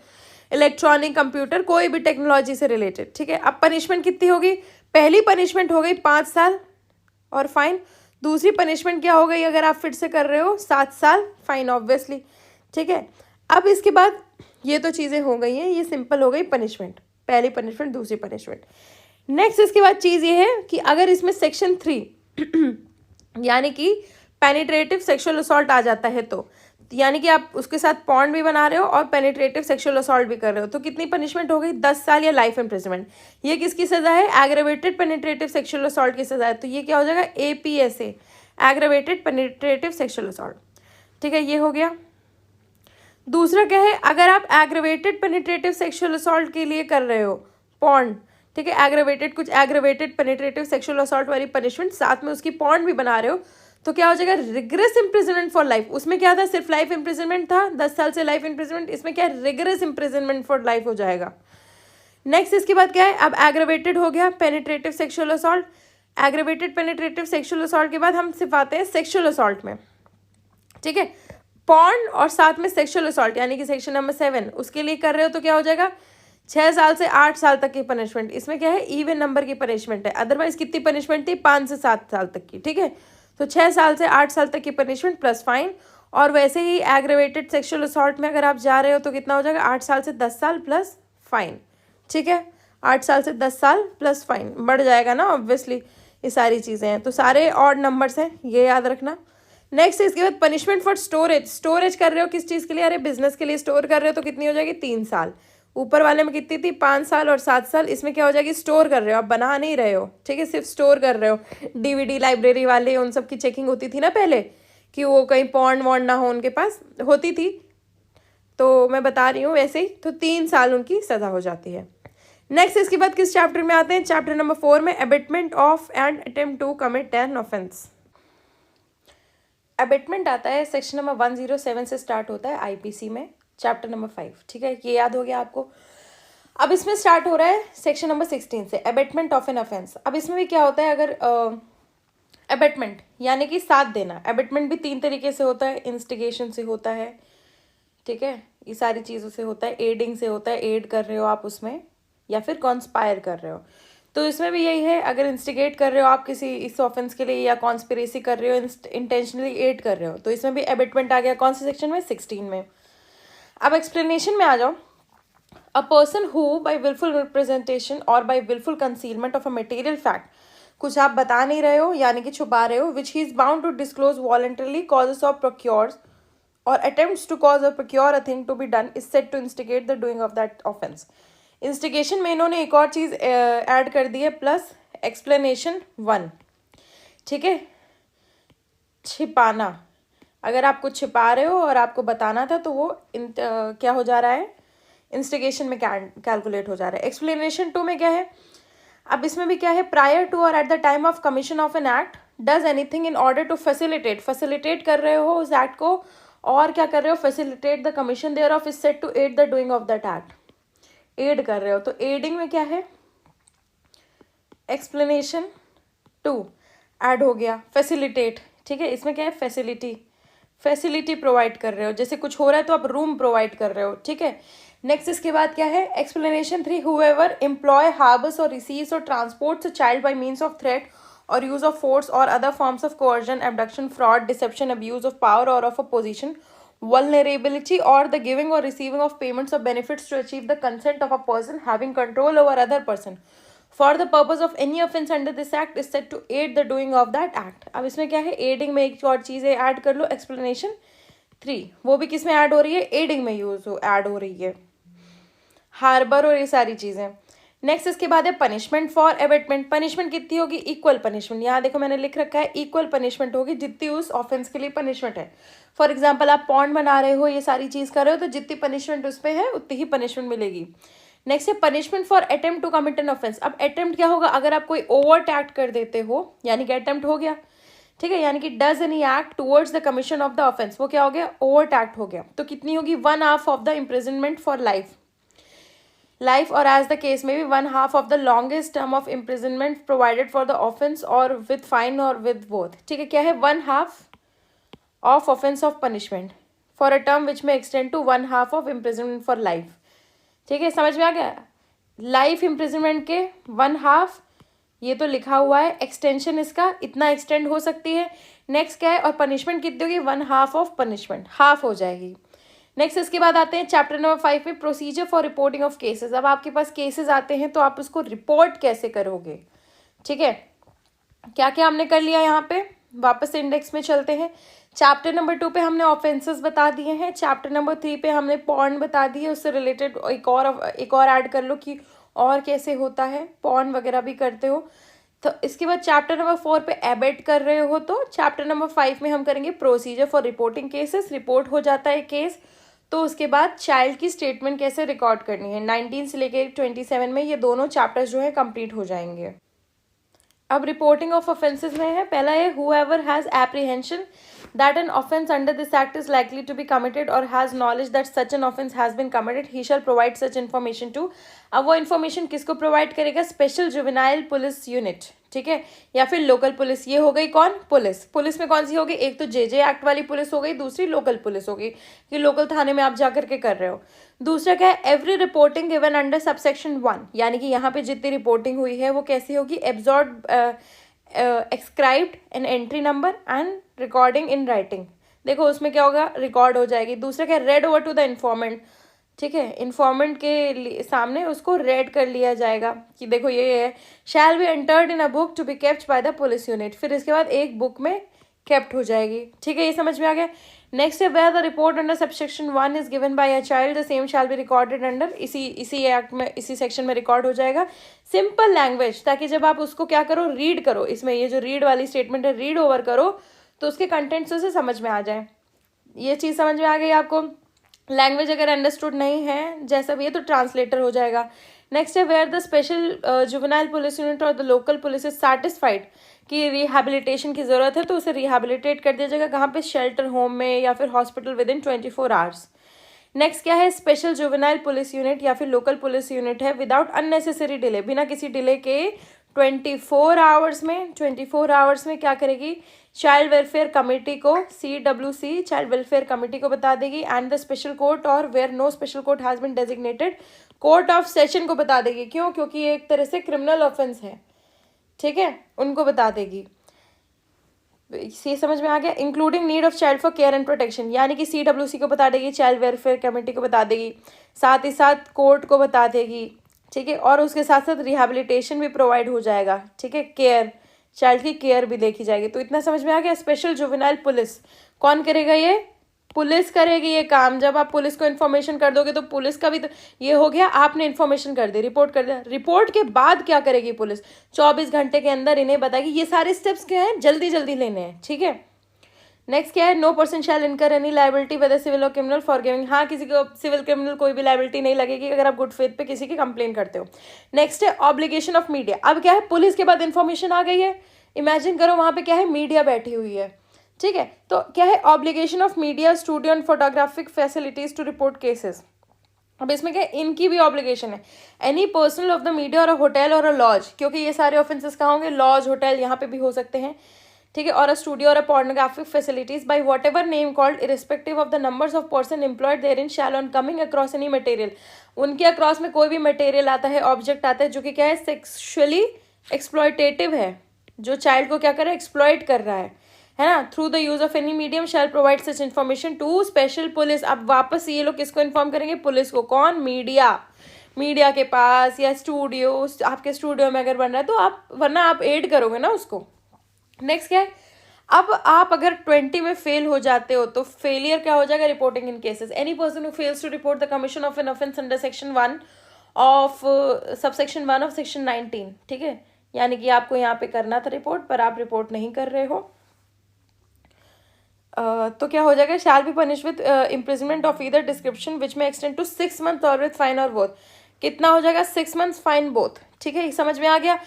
इलेक्ट्रॉनिक, कंप्यूटर, कोई भी टेक्नोलॉजी से रिलेटेड, ठीक है। अब पनिशमेंट कितनी होगी, पहली पनिशमेंट हो गई 5 साल और फाइन, दूसरी पनिशमेंट क्या हो गई अगर आप फिर से कर रहे हो, 7 साल फाइन ऑब्वियसली, ठीक है। अब इसके बाद ये तो चीज़ें हो गई हैं, ये सिंपल हो गई पनिशमेंट, पहली पनिशमेंट दूसरी पनिशमेंट। नेक्स्ट इसके बाद चीज़ ये है कि अगर इसमें सेक्शन 3 यानी कि पेनिट्रेटिव सेक्सुअल असॉल्ट आ जाता है, तो यानी कि आप उसके साथ पॉर्न भी बना रहे हो और पेनिट्रेटिव सेक्सुअल असॉल्ट भी कर रहे हो, तो कितनी पनिशमेंट हो गई, 10 साल या लाइफ इम्प्रिजनमेंट। ये किसकी सज़ा है, एग्रेवेटेड पेनिट्रेटिव सेक्सुअल असॉल्ट की सज़ा है, तो ये क्या हो जाएगा, APSA, aggravated penetrative sexual assault, ठीक है, ये हो गया। दूसरा क्या है, अगर आप एग्रेवेटेड पेनिट्रेटिव सेक्सुअल असॉल्ट के लिए कर रहे हो पॉर्न, ठीक है, कुछ एग्रेवेटेड पेनिट्रेटिव सेक्सुअल असॉल्ट वाली पनिशमेंट, साथ में उसकी पॉर्न भी बना रहे हो, तो क्या हो जाएगा, रिगरस इम्प्रिजनमेंट फॉर लाइफ। उसमें क्या था, सिर्फ लाइफ इम्प्रिजनमेंट था, 10 साल से लाइफ इम्प्रिजनमेंट, इसमें क्या है, रिगरस इम्प्रिजनमेंट फॉर लाइफ हो जाएगा। नेक्स्ट इसके बाद क्या है, अब एग्रेवेटेड हो गया penetrative sexual assault, aggravated penetrative sexual assault के बाद हम सिर्फ आते हैं सेक्सुअल असॉल्ट में, ठीक है, पॉर्न और साथ में सेक्सुअल असॉल्ट यानी कि सेक्शन नंबर 7 उसके लिए कर रहे हो, तो क्या हो जाएगा, 6 साल से 8 साल तक की पनिशमेंट। इसमें क्या है, इवन नंबर की पनिशमेंट है, अदरवाइज कितनी पनिशमेंट थी, 5 से 7 साल तक की, ठीक है। तो 6 साल से 8 साल तक की पनिशमेंट प्लस फाइन, और वैसे ही एग्रेवेटेड सेक्सुअल असॉल्ट में अगर आप जा रहे हो तो कितना हो जाएगा, 8 साल से 10 साल प्लस फाइन, ठीक है, 8 साल से 10 साल प्लस फाइन, बढ़ जाएगा ना ऑब्वियसली, ये सारी चीज़ें हैं, तो सारे ऑड नंबर्स हैं, ये याद रखना। नेक्स्ट इसके बाद पनिशमेंट फॉर स्टोरेज कर रहे हो किस चीज़ के लिए, अरे बिजनेस के लिए स्टोर कर रहे हो, तो कितनी हो जाएगी, 3 साल। ऊपर वाले में कितनी थी, 5 साल और 7 साल, इसमें क्या हो जाएगी, स्टोर कर रहे हो, आप बना नहीं रहे हो, ठीक है, सिर्फ स्टोर कर रहे हो। DVD लाइब्रेरी वाले उन सब की चेकिंग होती थी ना पहले, कि वो कहीं पॉर्न वॉर्न ना हो उनके पास, होती थी, तो मैं बता रही हूँ वैसे ही, तो 3 साल उनकी सज़ा हो जाती है। नेक्स्ट इसके बाद किस चैप्टर में आते हैं, चैप्टर नंबर 4 में, abetment of and attempt to commit an offence. Abetment आता है सेक्शन नंबर 107 से स्टार्ट होता है IPC में, चैप्टर नंबर 5, ठीक है, ये याद हो गया आपको। अब इसमें स्टार्ट हो रहा है सेक्शन नंबर 16 से, अबेटमेंट ऑफ एन ऑफेंस। अब इसमें भी क्या होता है, अगर अबेटमेंट यानी कि साथ देना, अबेटमेंट भी 3 तरीके से होता है, इंस्टिगेशन से होता है, ठीक है, ये सारी चीज़ों से होता है, एडिंग से होता है, एड कर रहे हो आप उसमें, या फिर कॉन्स्पायर कर रहे हो, तो इसमें भी यही है, अगर इंस्टिगेट कर रहे हो आप किसी इस ऑफेंस के लिए, या कॉन्स्पिरेसी कर रहे हो, इंटेंशनली एड कर रहे हो, तो इसमें भी अबेटमेंट आ गया, कौन से सेक्शन में, 16 में। अब एक्सप्लेनेशन में आ जाओ, a person who by wilful representation or by wilful concealment of a material fact, कुछ आप बता नहीं रहे हो यानी कि छुपा रहे हो, which he is bound to disclose voluntarily causes of procures or attempts to cause or procure a thing to be done, is set to instigate the doing of that offence. Instigation में इन्होंने एक और चीज़ add कर दी है, plus explanation 1, ठीक है, छिपाना, अगर आप कुछ छिपा रहे हो और आपको बताना था, तो वो क्या हो जा रहा है, इंस्टिगेशन में कैलकुलेट हो जा रहा है। एक्सप्लेनेशन 2 में क्या है, अब इसमें भी क्या है, prior to or at the time of commission of an act does anything in order to facilitate कर रहे हो उस एक्ट को, और क्या कर रहे हो, facilitate the commission thereof, is set to aid the doing of that act, aid कर रहे हो, तो एडिंग में क्या है, एक्सप्लेनेशन 2 ऐड हो गया, फैसिलिटेट, ठीक है, इसमें क्या है, फैसिलिटी प्रोवाइड कर रहे हो, जैसे कुछ हो रहा है तो आप रूम प्रोवाइड कर रहे हो, ठीक है। नेक्स्ट इसके बाद क्या है, explanation 3, whoever employ, harbours or receives or transports a child by means of threat or use of force or other forms of coercion, abduction, fraud, deception, abuse of power or of a position, vulnerability or the giving or receiving of payments or benefits to achieve the consent of a person having control over other person for the purpose of any offense under this act is said to aid the doing of that act। अब इसमें क्या है, aiding में एक और चीज़ है, add कर लो, explanation 3, वो भी किस में ऐड हो रही है, aiding में ऐड हो रही है, हार्बर और ये सारी चीज़ें। नेक्स्ट इसके बाद है पनिशमेंट फॉर अबेटमेंट, पनिशमेंट कितनी होगी, इक्वल पनिशमेंट, यहाँ देखो मैंने लिख रखा है, इक्वल पनिशमेंट होगी जितनी उस ऑफेंस के लिए पनिशमेंट है। फॉर एग्जाम्पल आप पॉन्ड बना रहे हो, ये सारी चीज़ कर रहे हो, तो जितनी पनिशमेंट उस पर है उतनी ही पनिशमेंट मिलेगी। नेक्स्ट है punishment for attempt to commit an offence. अब अटेम्प्ट क्या होगा, अगर आप कोई ओवर्ट एक्ट कर देते हो, यानी कि अटेम्प्ट हो गया, ठीक है, यानी कि does any act towards the commission of the offence, वो क्या हो गया, ओवर्ट एक्ट हो गया। तो कितनी होगी, 1/2 of the imprisonment for life or as the case में be 1/2 of the longest term of imprisonment provided for the offence or with fine or with both. ठीक है, क्या है, 1/2 of offence of punishment for a term which may extend to 1/2 of imprisonment for life. ठीक है, समझ में आ गया, life imprisonment के 1/2, ये तो लिखा हुआ है, एक्सटेंशन इसका इतना एक्सटेंड हो सकती है। नेक्स्ट क्या है, और पनिशमेंट कितनी होगी, 1/2 ऑफ पनिशमेंट, हाफ हो जाएगी। नेक्स्ट इसके बाद आते हैं चैप्टर नंबर 5 में, procedure for reporting of cases. अब आपके पास केसेस आते हैं तो आप उसको रिपोर्ट कैसे करोगे। ठीक है, क्या क्या हमने कर लिया, यहाँ पे वापस से इंडेक्स में चलते हैं। चैप्टर नंबर 2 पे हमने ऑफेंसेस बता दिए हैं, चैप्टर नंबर 3 पे हमने पॉर्न बता दिए, उससे रिलेटेड एक और ऐड कर लो कि और कैसे होता है, पॉर्न वगैरह भी करते हो। तो इसके बाद चैप्टर नंबर 4 पे एबेट कर रहे हो तो चैप्टर नंबर 5 में हम करेंगे procedure for reporting cases. Report हो जाता है केस, तो उसके बाद चाइल्ड की स्टेटमेंट कैसे रिकॉर्ड करनी है, 19 से लेकर 27 में ये दोनों चैप्टर्स जो है कंप्लीट हो जाएंगे। अब रिपोर्टिंग ऑफ ऑफेंसेस में है, पहला है whoever has apprehension that an offence under this act is likely to be committed or has knowledge that such an offence has been committed, he shall provide such information to। अब वो information किसको provide करेगा, special juvenile police unit, ठीक है, या फिर local police. ये हो गई कौन, पुलिस में कौन सी होगी, एक तो जे एक्ट वाली पुलिस हो गई, दूसरी लोकल पुलिस होगी कि लोकल थाने में आप जाकर के कर रहे हो। दूसरा क्या है, every reporting given under subsection 1, यानी कि यहाँ पे जितनी रिपोर्टिंग हुई है वो कैसी होगी, absorb ascribed an entry number and recording in writing. देखो उसमें क्या होगा, रिकॉर्ड हो जाएगी। दूसरा क्या, read over to the informant, ठीक है, इन्फॉर्मेंट के सामने उसको रेड कर लिया जाएगा कि देखो ये है। Shall be entered in a book to be kept by the police unit, फिर इसके बाद एक बुक में केप्ट हो जाएगी। ठीक है, ये समझ में आ गया। नेक्स्ट है where the report under subsection 1 is given by a child the same shall be recorded under, इसी एक्ट में, इसी सेक्शन में रिकॉर्ड हो जाएगा। सिंपल लैंग्वेज, ताकि जब आप उसको क्या करो, रीड करो, इसमें ये जो रीड वाली स्टेटमेंट है, रीड ओवर करो तो उसके कंटेंट्स उसे समझ में आ जाए। ये चीज़ समझ में आ गई आपको। लैंग्वेज अगर अंडरस्टूड नहीं है जैसा भी है तो ट्रांसलेटर हो जाएगा। नेक्स्ट है where the special juvenile police unit or the local police is satisfied कि रिहैबिलिटेशन की ज़रूरत है तो उसे रिहैबिलिटेट कर दिया जाएगा, कहाँ पे, शेल्टर होम में या फिर hospital within 24 hours. Next क्या है, स्पेशल जुवेनाइल पुलिस यूनिट या फिर लोकल पुलिस यूनिट है विदाउट अननेसेसरी डिले, बिना किसी डिले के 24 आवर्स में क्या करेगी, चाइल्ड वेलफेयर कमेटी को, CWC चाइल्ड वेलफेयर कमेटी को बता देगी, and the special court or where no special court has been designated, court of session को बता देगी। क्यों, क्योंकि ये एक तरह से क्रिमिनल ऑफेंस है, ठीक है, उनको बता देगी। ये समझ में आ गया। Including need of child for care and protection, यानी कि CWC को बता देगी, चाइल्ड वेलफेयर कमेटी को बता देगी, साथ ही साथ कोर्ट को बता देगी, ठीक है, और उसके साथ साथ रिहैबिलिटेशन भी प्रोवाइड हो जाएगा, ठीक है, केयर, चाइल्ड की केयर भी देखी जाएगी। तो इतना समझ में आ गया। स्पेशल जुवेनाइल पुलिस कौन करेगा, ये पुलिस करेगी ये काम। जब आप पुलिस को इन्फॉर्मेशन कर दोगे तो पुलिस का भी तो ये हो गया, आपने इन्फॉर्मेशन कर दी, रिपोर्ट कर दिया, रिपोर्ट के बाद क्या करेगी पुलिस, 24 घंटे के अंदर इन्हें बताएगी। ये सारे स्टेप्स क्या हैं, जल्दी जल्दी लेने हैं, ठीक है। नेक्स्ट क्या है, नो पर्सन शैल इनकर एनी लाइबिलिटी वेदर सिविल और क्रिमिनल फॉर गिविंग, हाँ किसी को सिविल क्रिमिनल कोई भी लाइबिलिटी नहीं लगेगी अगर आप गुड फेथ पे किसी की कंप्लेन करते हो। नेक्स्ट है ऑब्लिगेशन ऑफ मीडिया। अब क्या है, पुलिस के बाद इन्फॉर्मेशन आ गई है, इमेजिन करो वहाँ पे क्या है, मीडिया बैठी हुई है, ठीक है, तो क्या है, obligation of media, studio and photographic facilities to report cases. अब इसमें क्या है, इनकी भी ऑब्लिगेशन है। Any personal of the media or a hotel और अ लॉज, क्योंकि ये सारे ऑफेंसेस कहाँ होंगे, लॉज, होटल, यहाँ पे भी हो सकते हैं, ठीक है, और a studio or a pornographic facilities by whatever name called irrespective of the numbers of person employed therein shall on coming across any material, उनके अक्रॉस में कोई भी मटेरियल आता है, ऑब्जेक्ट आता है जो कि क्या है, सेक्सुअली एक्सप्लॉयटेटिव है, जो चाइल्ड को क्या कर रहा है, एक्सप्लॉयट कर रहा है ना, through the use of any medium shall provide such information to special police. अब वापस ये लोग किसको इन्फॉर्म करेंगे, पुलिस को। कौन, मीडिया के पास, या स्टूडियो, आपके स्टूडियो में अगर बन रहा है तो आप, वरना आप एड करोगे ना उसको। नेक्स्ट क्या है, अब आप अगर 20 में फेल हो जाते हो तो फेलियर क्या हो जाएगा, reporting in cases. Any person who fails to report the commission of an offence under section 1 of subsection 1 of section 19, ठीक है, यानी कि आपको यहाँ पे करना था रिपोर्ट पर आप रिपोर्ट नहीं कर रहे हो, तो क्या हो जाएगा, shall be punish with imprisonment of either description which may extend to 6 month और विद फाइन और बोथ। कितना हो जाएगा, 6 मंथ्स फाइन बोथ, ठीक है, समझ में आ गया।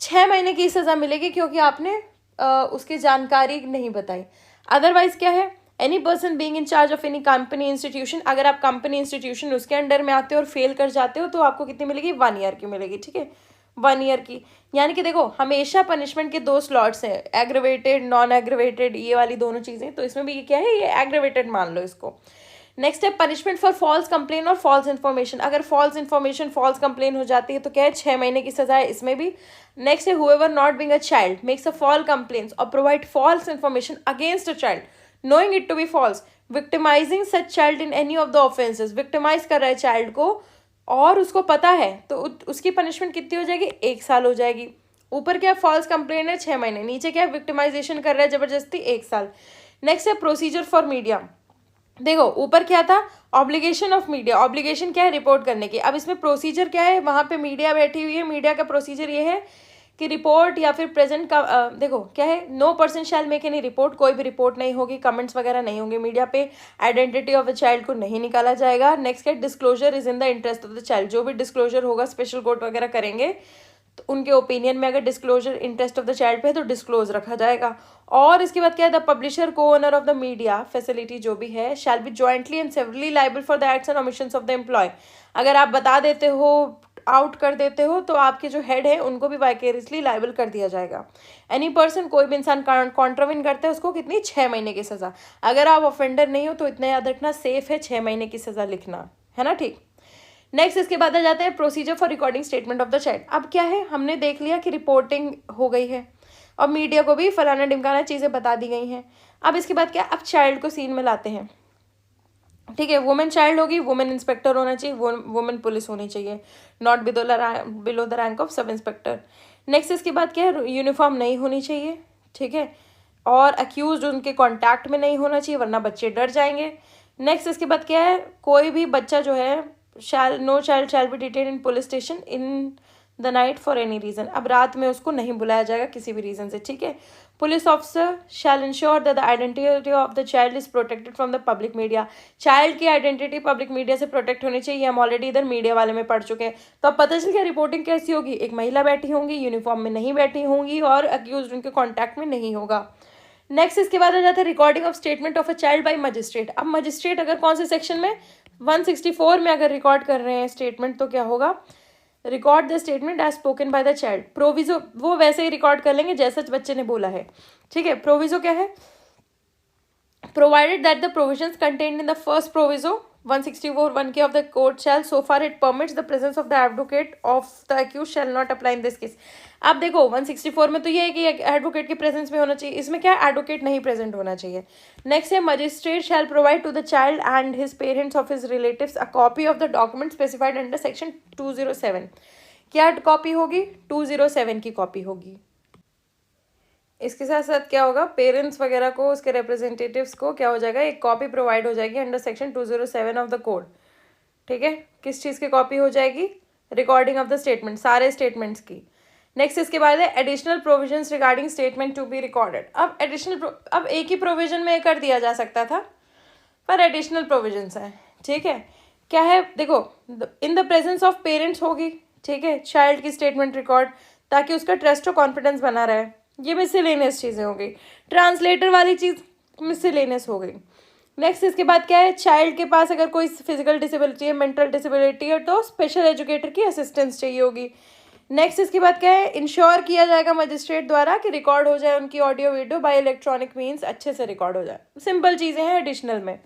6 महीने की सज़ा मिलेगी क्योंकि आपने उसकी जानकारी नहीं बताई। अदरवाइज क्या है, any person being in charge of any company institution, अगर आप कंपनी इंस्टीट्यूशन उसके अंडर में आते हो और फेल कर जाते हो तो आपको कितनी मिलेगी, 1 ईयर की मिलेगी। ठीक है, 1 ईयर की। यानी कि देखो हमेशा पनिशमेंट के 2 स्लॉट्स हैं, एग्रेवेटेड नॉन एग्रेवेटेड, ये वाली दोनों चीज़ें। तो इसमें भी ये क्या है, ये एग्रेवेटेड मान लो इसको। नेक्स्ट है पनिशमेंट फॉर फॉल्स कंप्लेन और फॉल्स इन्फॉर्मेशन। अगर फॉल्स इन्फॉर्मेशन फॉल्स कंप्लेन हो जाती है तो क्या है, 6 महीने की सजा है इसमें भी। नेक्स्ट है whoever not being a child makes a false complaints or provide false information against a child knowing it to be false victimising such child in any of the offences. Victimise कर रहा है child को और उसको पता है तो उसकी पनिशमेंट कितनी हो जाएगी, 1 साल हो जाएगी। ऊपर क्या फॉल्स कंप्लेन है 6 महीने, नीचे क्या विक्टिमाइजेशन कर रहा है जबरदस्ती, 1 साल। नेक्स्ट है प्रोसीजर फॉर मीडिया। देखो ऊपर क्या था, ऑब्लिगेशन ऑफ मीडिया, ऑब्लिगेशन क्या है, रिपोर्ट करने की। अब इसमें प्रोसीजर क्या है, वहाँ पे मीडिया बैठी हुई है, मीडिया का प्रोसीजर ये है कि रिपोर्ट या फिर प्रेजेंट का देखो क्या है, no person shall make any report, कोई भी रिपोर्ट नहीं होगी, कमेंट्स वगैरह नहीं होंगे मीडिया पे, आइडेंटिटी ऑफ द चाइल्ड को नहीं निकाला जाएगा। नेक्स्ट क्या, disclosure is in the interest of the child, जो भी डिस्क्लोजर होगा स्पेशल कोर्ट वगैरह करेंगे तो उनके ओपिनियन में अगर disclosure interest of the child पे है तो डिस्क्लोज रखा जाएगा। और इसके बाद क्या है, द पब्लिशर को owner of the media facility जो भी है shall be jointly and severally liable for the acts and omissions of the employee. अगर आप बता देते हो, आउट कर देते हो तो आपके जो हेड है उनको भी वाइकेरियसली लाइबल कर दिया जाएगा। एनी पर्सन, कोई भी इंसान कॉन्ट्राविन करता है उसको कितनी, 6 महीने की सजा। अगर आप ऑफेंडर नहीं हो तो इतना याद रखना, सेफ है 6 महीने की सजा लिखना, है ना। ठीक, नेक्स्ट इसके बाद आ जाते हैं procedure for recording statement of the child. अब क्या है, हमने देख लिया कि रिपोर्टिंग हो गई है और मीडिया को भी फलाना ढिमकाना चीज़ें बता दी गई हैं। अब इसके बाद क्या, अब चाइल्ड को सीन में लाते हैं। ठीक है, वुमेन चाइल्ड होगी, वुमेन इंस्पेक्टर होना चाहिए, वुमेन पुलिस होनी चाहिए, not below the rank of sub inspector. Next इसके बाद क्या है, यूनिफॉर्म नहीं होनी चाहिए। ठीक है, और अक्यूज उनके कॉन्टैक्ट में नहीं होना चाहिए वरना बच्चे डर जाएंगे। नेक्स्ट इसके बाद क्या है, कोई भी बच्चा जो है no child shall be detain in police station in the night for any reason. अब रात में उसको नहीं बुलाया जाएगा किसी भी रीजन से। ठीक है, police officer shall ensure that the identity of the child is protected from the public media. Child की आइडेंटिटी पब्लिक मीडिया से प्रोटेक्ट होनी चाहिए, हम ऑलरेडी इधर मीडिया वाले में पढ़ चुके हैं। तो अब पता चल गया रिपोर्टिंग कैसी होगी, एक महिला बैठी होंगी, यूनिफॉर्म में नहीं बैठी होंगी और अक्यूज उनके कॉन्टैक्ट में नहीं होगा। नेक्स्ट इसके बाद आ जाता है recording of statement of a child by magistrate. अब मजिस्ट्रेट अगर कौन से सेक्शन में, 164 में अगर रिकॉर्ड कर रहे हैं स्टेटमेंट तो क्या होगा, record the statement as spoken by the child. Proviso वो वैसे ही रिकॉर्ड कर लेंगे जैसा बच्चे ने बोला है। ठीक है, प्रोविजो क्या है, provided that the provisions contained in the first proviso 164(1) of the code shall, so far it permits the presence of the advocate of the accused, shall not apply in this case। अब देखो 164 में तो ये है कि advocate के presence में होना चाहिए, इसमें क्या एडवोकेट नहीं प्रेजेंट होना चाहिए। नेक्स्ट है magistrate shall provide to the child and his parents of his relatives a copy of the document specified under section 207। क्या कॉपी होगी, 207 की कॉपी होगी। इसके साथ साथ क्या होगा, पेरेंट्स वगैरह को, उसके रिप्रेजेंटेटिव्स को क्या हो जाएगा, एक कॉपी प्रोवाइड हो जाएगी under section 207 of the code. ठीक है, किस चीज़ की कॉपी हो जाएगी, रिकॉर्डिंग ऑफ द स्टेटमेंट, सारे स्टेटमेंट्स की। नेक्स्ट इसके बाद है additional provisions regarding statement to be recorded. अब अब एक ही प्रोविजन में कर दिया जा सकता था पर एडिशनल प्रोविजंस है। ठीक है, क्या है, देखो in the presence of parents होगी। ठीक है, चाइल्ड की स्टेटमेंट रिकॉर्ड, ताकि उसका ट्रस्ट और कॉन्फिडेंस बना रहे। ये मिसलेनियस चीज़ें हो गई। ट्रांसलेटर वाली चीज़ मिसलेनियस हो गई। नेक्स्ट इसके बाद क्या है, चाइल्ड के पास अगर कोई फिजिकल डिसेबिलिटी है, मेंटल डिसेबिलिटी है तो स्पेशल एजुकेटर की असिस्टेंस चाहिए होगी। नेक्स्ट इसके बाद क्या है, इंश्योर किया जाएगा मजिस्ट्रेट द्वारा कि रिकॉर्ड हो जाए उनकी audio video bye electronic means, अच्छे से रिकॉर्ड हो जाए। सिंपल चीज़ें हैं एडिशनल में।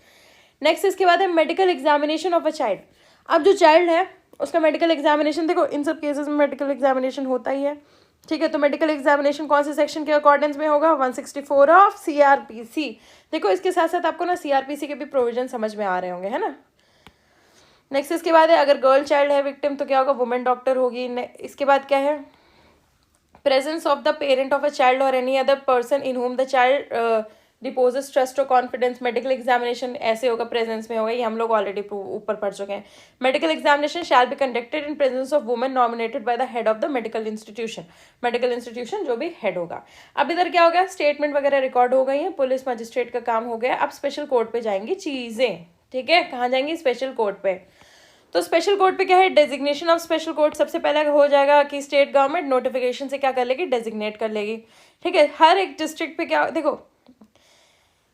नेक्स्ट इसके बाद है medical examination of a child. अब जो चाइल्ड है उसका मेडिकल एग्जामिनेशन, देखो इन सब केसेस में मेडिकल एग्जामिनेशन होता ही है। ठीक है, तो मेडिकल एग्जामिनेशन कौन से सेक्शन के अकॉर्डेंस में होगा, 164 ऑफ CRPC। देखो इसके साथ साथ आपको ना CRPC के भी प्रोविजन समझ में आ रहे होंगे, है ना। नेक्स्ट इसके बाद है अगर गर्ल चाइल्ड है विक्टिम तो क्या होगा, वुमेन डॉक्टर होगी। इसके बाद क्या है, presence of the parent of a child or any other person in whom the child deposes trust और कॉन्फिडेंस। मेडिकल एग्जामिनेशन ऐसे होगा, प्रेजेंस में होगा, ये हम लोग ऑलरेडी ऊपर पढ़ चुके हैं। Medical examination shall be conducted in presence of women nominated by the head of the medical institution. Medical institution जो भी हेड होगा। अब इधर क्या हो गया, स्टेटमेंट वगैरह रिकॉर्ड हो गई है, पुलिस मजिस्ट्रेट का काम हो गया। अब स्पेशल कोर्ट पे जाएंगी चीज़ें। ठीक है, कहाँ जाएंगी, स्पेशल कोर्ट पे। तो स्पेशल कोर्ट पे क्या है, डेजिग्नेशन ऑफ स्पेशल कोर्ट सबसे पहले हो जाएगा कि स्टेट गवर्नमेंट नोटिफिकेशन से क्या कर लेगी, डेजिग्नेट कर लेगी। ठीक है, हर एक डिस्ट्रिक्ट पे क्या, देखो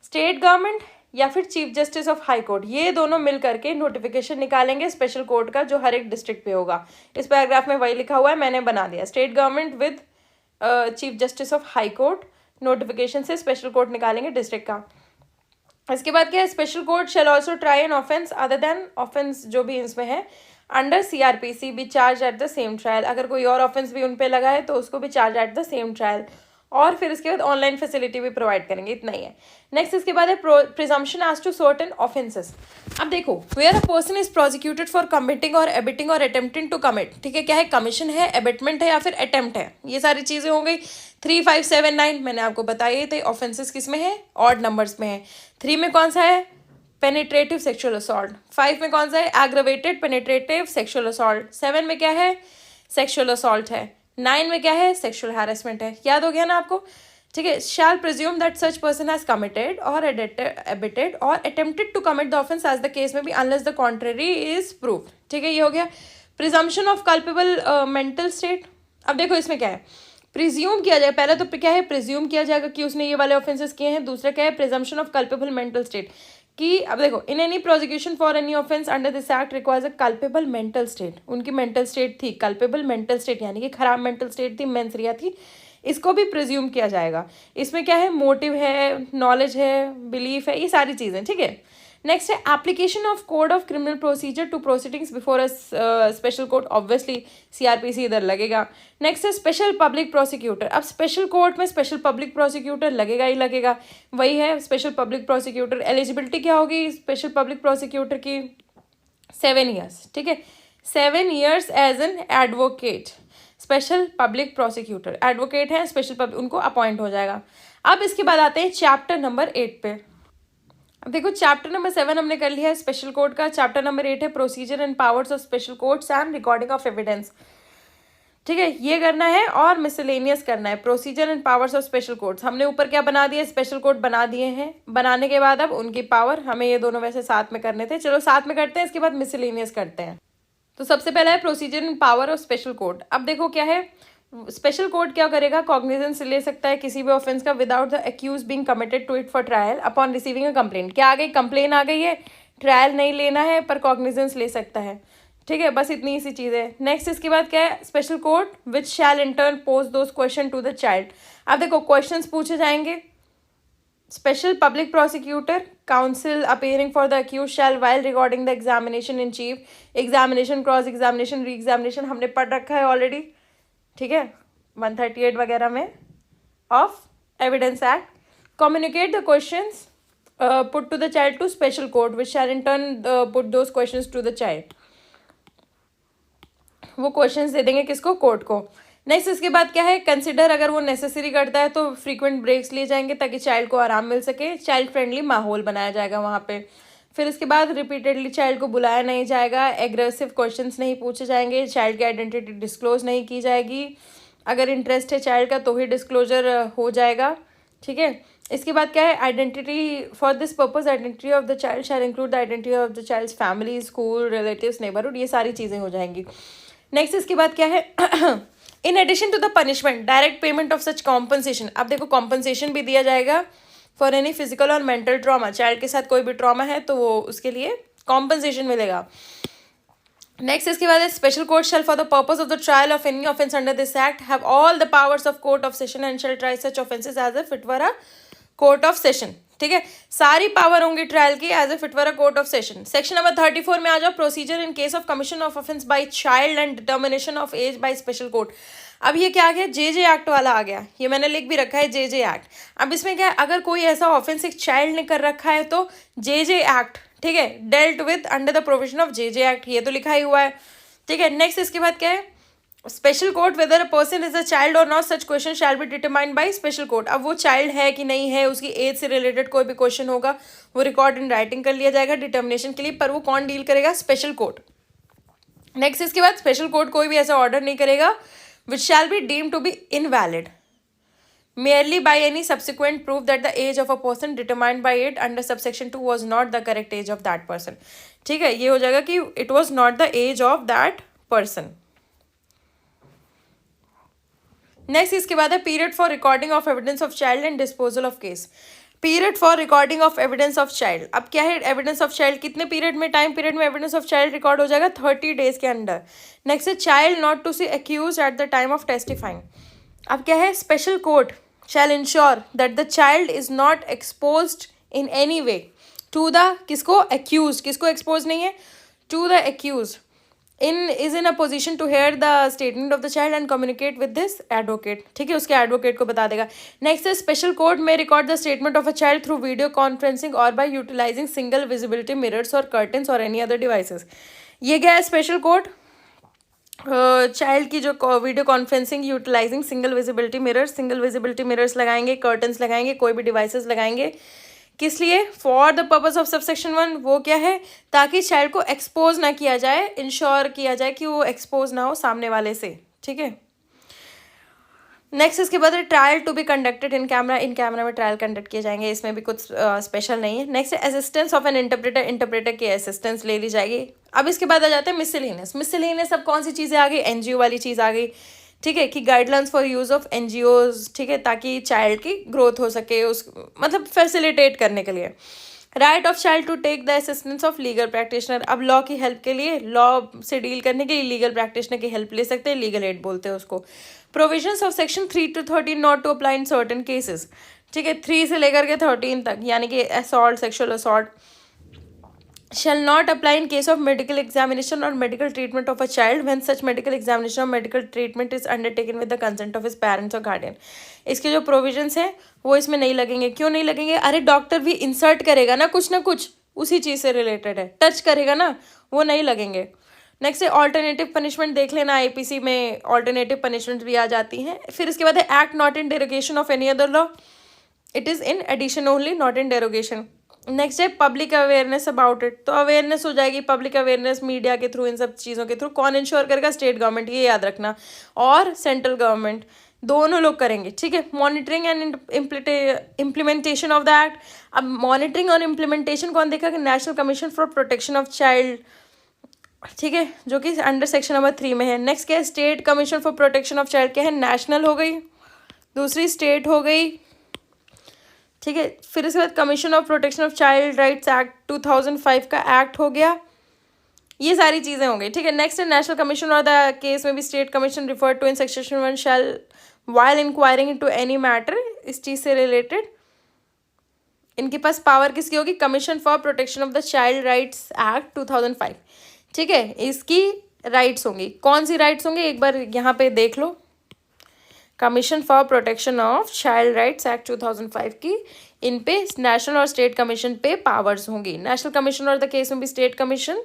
स्टेट गवर्नमेंट या फिर chief justice of high court, ये दोनों मिल करके नोटिफिकेशन निकालेंगे स्पेशल कोर्ट का, जो हर एक डिस्ट्रिक्ट पे होगा। इस पैराग्राफ में वही लिखा हुआ है, मैंने बना दिया। State government with chief justice of high court notification से स्पेशल कोर्ट निकालेंगे डिस्ट्रिक्ट का। इसके बाद क्या है, special court shell also try an offence other than offence जो भी इसमें है under CRPC B charge at the same trial. अगर कोई और ऑफेंस भी उन पे लगा है तो उसको भी charge at the same trial. और फिर इसके बाद ऑनलाइन फैसिलिटी भी प्रोवाइड करेंगे, इतना ही है। नेक्स्ट इसके बाद है presumption as to certain offences. अब देखो, where a person is prosecuted for committing or abetting और अटेम्प्टिंग टू कमिट, ठीक है, क्या है, कमीशन है, एबिटमेंट है या फिर अटेम्प्ट है, ये सारी चीजें हो गई। 3, 5, 7, 9 मैंने आपको बताइए थे ऑफेंसेस किस में है, ऑड नंबर्स में है। 3 में कौन सा है, पेनिट्रेटिव सेक्सुअल असॉल्ट। 5 में कौन सा है, एग्रवेटेड पेनिट्रेटिव सेक्सुअल असॉल्ट। 7 में क्या है, सेक्सुअल असॉल्ट है। 9 में क्या है, सेक्सुअल हैरेसमेंट है। याद हो गया ना आपको, ठीक है। Shall presume that such person has committed or abetted or attempted to commit the offence as the case may be unless the contrary is proved, ठीक है, ये हो गया। Presumption of culpable mental state. अब देखो इसमें क्या है, प्रिज्यूम किया जाएगा, पहले तो क्या है, प्रिज्यूम किया जाएगा कि उसने ये वाले ऑफेंसेस किए हैं। दूसरा क्या है, presumption of culpable mental state, कि अब देखो, in any prosecution for any offence under this act requires a culpable mental state. उनकी मेंटल स्टेट थी कल्पेबल मेंटल स्टेट, यानी कि खराब मेंटल स्टेट थी, मेंसरिया थी, इसको भी प्रिज्यूम किया जाएगा। इसमें क्या है, मोटिव है, नॉलेज है, बिलीफ है, ये सारी चीज़ें, ठीक है। नेक्स्ट है application of code of criminal procedure to proceedings before a special court, obviously CRPC इधर लगेगा। नेक्स्ट है स्पेशल पब्लिक प्रोसिक्यूटर। अब स्पेशल कोर्ट में स्पेशल पब्लिक प्रोसिक्यूटर लगेगा ही लगेगा, वही है स्पेशल पब्लिक प्रोसिक्यूटर। एलिजिबिलिटी क्या होगी स्पेशल पब्लिक प्रोसिक्यूटर की, 7 ईयर्स, ठीक है, 7 years as an advocate. Special public prosecutor advocate है, स्पेशल पब्लिक, उनको अपॉइंट हो जाएगा। अब इसके बाद आते हैं चैप्टर नंबर 8 पे। अब देखो, चैप्टर नंबर 7 हमने कर लिया है स्पेशल कोर्ट का। चैप्टर नंबर 8 है procedure and powers of special courts and recording of evidence, ठीक है, ये करना है। और मिसलेनियस करना है, procedure and powers of special courts हमने ऊपर क्या बना दिया, स्पेशल कोर्ट बना दिए हैं। बनाने के बाद अब उनकी पावर, हमें ये दोनों वैसे साथ में करने थे, चलो साथ में करते हैं, इसके बाद मिसलेनियस करते हैं। तो सबसे पहला है procedure and power of special court. अब देखो क्या है, स्पेशल कोर्ट क्या करेगा, कॉग्निजेंस ले सकता है किसी भी ऑफेंस का without the accused being committed to it for trial upon receiving a complaint. क्या आ गई, कंप्लेन आ गई है, ट्रायल नहीं लेना है पर कॉग्निजेंस ले सकता है, ठीक है, बस इतनी सी चीज़ है। नेक्स्ट इसके बाद क्या है, special court which shall in turn pose those question to the child. अब देखो क्वेश्चंस पूछे जाएंगे। Special public prosecutor counsel appearing for the accused shall while recording the examination in chief, examination, cross examination, re examination हमने पढ़ रखा है already, ठीक है, 138 वगैरह में of evidence act. Communicate the questions put to the child to special court which shall in turn put those questions to the child. वो questions दे देंगे किसको, कोर्ट को। नेक्स्ट इसके बाद क्या है, कंसिडर, अगर वो नेसेसरी करता है तो फ्रीक्वेंट ब्रेक्स लिए जाएंगे ताकि चाइल्ड को आराम मिल सके, चाइल्ड फ्रेंडली माहौल बनाया जाएगा वहाँ पे। फिर इसके बाद रिपीटेडली चाइल्ड को बुलाया नहीं जाएगा, एग्रेसिव क्वेश्चंस नहीं पूछे जाएंगे, चाइल्ड की आइडेंटिटी डिस्क्लोज नहीं की जाएगी, अगर इंटरेस्ट है चाइल्ड का तो ही डिस्क्लोजर हो जाएगा, ठीक है। इसके बाद क्या है, identity for this purpose identity of the child shall include the identity of the child's family, school, relatives, neighbourhood, ये सारी चीज़ें हो जाएंगी। नेक्स्ट इसके बाद क्या है, in addition to the punishment direct payment of such compensation. अब देखो कॉम्पनसेशन भी दिया जाएगा for any physical or mental trauma, child के साथ कोई भी ट्रॉमा है तो वो उसके लिए कॉम्पनसेशन मिलेगा। नेक्स्ट इसके बाद special court shall for the purpose of the trial of any offence under this act have all the powers of court of session and shall try such offences as if it were a court of session, ठीक है, सारी power होंगी trial की as if it were a court of session. Section number 34 में आ जाओ, procedure in case of commission of offence by child and determination of age by special court. अब ये क्या आ गया, JJ एक्ट वाला आ गया, ये मैंने लिख भी रखा है JJ एक्ट। अब इसमें क्या है, अगर कोई ऐसा ऑफेंस एक चाइल्ड ने कर रखा है तो JJ एक्ट, ठीक है, dealt with under the provision of JJ act, ये तो लिखा ही हुआ है, ठीक है। नेक्स्ट इसके बाद क्या है, special court whether a person is a child or not such question shall be determined by special court. अब वो चाइल्ड है कि नहीं है, उसकी एज से रिलेटेड कोई भी क्वेश्चन होगा वो रिकॉर्ड इन राइटिंग कर लिया जाएगा डिटर्मिनेशन के लिए, पर वो कौन डील करेगा, स्पेशल कोर्ट। नेक्स्ट इसके बाद स्पेशल कोर्ट कोई भी ऐसा ऑर्डर नहीं करेगा which shall be deemed to be invalid, merely by any subsequent proof that the age of a person determined by it under subsection 2 was not the correct age of that person. ठीक है, ये हो जाएगा कि it was not the age of that person. Next इसके बाद है period for recording of evidence of child and disposal of case. Period for recording of evidence of child. अब क्या है एविडेंस ऑफ चाइल्ड, कितने पीरियड में, time period में evidence of child record हो जाएगा 30 days के अंदर. नेक्स्ट है child not to see accused at the time of testifying. अब क्या है special court shall ensure that the child is not exposed in any way to the, किसको, accused, किसको एक्सपोज नहीं है, to the accused, is in a position to hear the statement of the child and communicate with this advocate. ठीक है, उसके advocate को बता देगा. नेक्स्ट है स्पेशल कोर्ट में record the statement of a child through video conferencing or by utilising single visibility mirrors or curtains or any other devices. ये क्या है स्पेशल कोर्ट, चाइल्ड की जो video conferencing utilising single visibility mirrors लगाएंगे, curtains लगाएंगे, कोई भी devices लगाएंगे. किस लिए, for the purpose of subsection 1. वो क्या है, ताकि चाइल्ड को एक्सपोज ना किया जाए, इंश्योर किया जाए कि वो एक्सपोज ना हो सामने वाले से. ठीक है. नेक्स्ट इसके बाद trial to be conducted in camera. In camera में ट्रायल कंडक्ट किए जाएंगे, इसमें भी कुछ स्पेशल नहीं है. Next assistance of an interpreter की असिस्टेंस ले ली जाएगी. अब इसके बाद आ जाते हैं मिसलेनियस. अब कौन सी चीज़ें आ गई, एनजीओ वाली चीज़ आ गई. ठीक है, कि guidelines for use of NGOs. ठीक है, ताकि चाइल्ड की ग्रोथ हो सके, उस मतलब फैसिलिटेट करने के लिए. Right of child to take the assistance of legal practitioner. अब लॉ की हेल्प के लिए, लॉ से डील करने के लिए लीगल प्रैक्टिशनर की हेल्प ले सकते हैं, लीगल एड बोलते हैं उसको. Provisions of section 3 to 13 not to apply in certain cases. ठीक है, 3 से लेकर के 13 तक, यानी कि assault, sexual assault shall not apply in case of medical examination or medical treatment of a child when such medical examination or medical treatment is undertaken with the consent of his parents or guardian. इसके जो provisions हैं वो इसमें नहीं लगेंगे. क्यों नहीं लगेंगे, अरे डॉक्टर भी इंसर्ट करेगा ना कुछ उसी चीज़ से रिलेटेड है, टच करेगा ना, वो नहीं लगेंगे. नेक्स्ट है ऑल्टरनेटिव पनिशमेंट. देख लेना आईपीसी में ऑल्टरनेटिव पनिशमेंट भी आ जाती हैं. फिर इसके बाद है act not in derogation of any other law. It is in addition only, not in derogation. Next है पब्लिक अवेयरनेस अबाउट इट. तो अवेयरनेस हो जाएगी, पब्लिक अवेयरनेस मीडिया के थ्रू, इन सब चीज़ों के थ्रू. कौन इंश्योर करेगा, स्टेट गवर्नमेंट, ये याद रखना, और सेंट्रल गवर्नमेंट, दोनों लोग करेंगे. ठीक है. Monitoring and implementation of the act. अब मॉनिटरिंग और इम्प्लीमेंटेशन कौन देखा, कि national commission for protection of child. ठीक है, जो कि अंडर सेक्शन नंबर 3 में है. नेक्स्ट क्या है state commission for protection of child. क्या है, नेशनल हो गई, दूसरी स्टेट हो गई. ठीक है. फिर इसके बाद commission of protection of child rights act 2005 का एक्ट हो गया. ये सारी चीज़ें हो गई. ठीक है. नेक्स्ट है नेशनल कमीशन और द केस में भी state commission refer to in section 1 shall while inquiring into any matter. इस चीज़ से रिलेटेड इनके पास पावर किसकी होगी, commission for protection of the child rights act 2005. ठीक है. इसकी राइट्स होंगी. कौन सी राइट्स होंगी, एक बार यहाँ पे देख लो. Commission for protection of child rights act 2005 की इन पे नेशनल और स्टेट कमीशन पे पावर्स होंगी. नेशनल कमीशन और द केस में भी state commission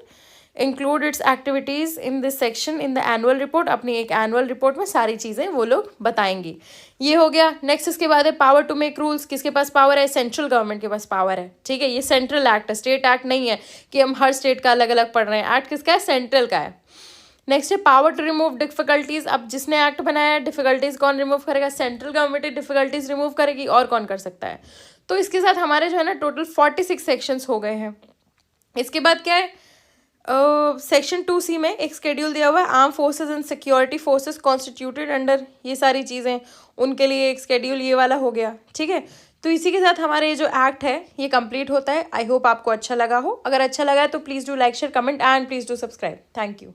include its activities in this section in the annual report. अपनी एक एनुअल रिपोर्ट में सारी चीज़ें वो लोग बताएंगी. ये हो गया. नेक्स्ट इसके बाद है पावर टू मेक रूल्स. किसके पास पावर है, सेंट्रल गवर्नमेंट के पास पावर है. ठीक है. ये सेंट्रल एक्ट है, स्टेट एक्ट नहीं है कि हम हर स्टेट का अलग अलग पढ़ रहे हैं. एक्ट किसका है, सेंट्रल का है. नेक्स्ट है पावर टू रिमूव डिफिकल्टीज. अब जिसने एक्ट बनाया है, डिफिकल्टीज कौन रिमूव करेगा, सेंट्रल गवर्नमेंट डिफिकल्टीज रिमूव करेगी. और कौन कर सकता है. तो इसके साथ हमारे जो है ना टोटल 46 सेक्शंस हो गए हैं. इसके बाद क्या है, सेक्शन 2C में एक शेड्यूल दिया हुआ है, arm forces and security forces constituted under. ये सारी चीज़ें उनके लिए एक शेड्यूल ये वाला हो गया. ठीक है. तो इसी के साथ हमारे ये जो एक्ट है ये कंप्लीट होता है. आई होप आपको अच्छा लगा हो. अगर अच्छा लगा है तो please do like share comment and please do subscribe. Thank you.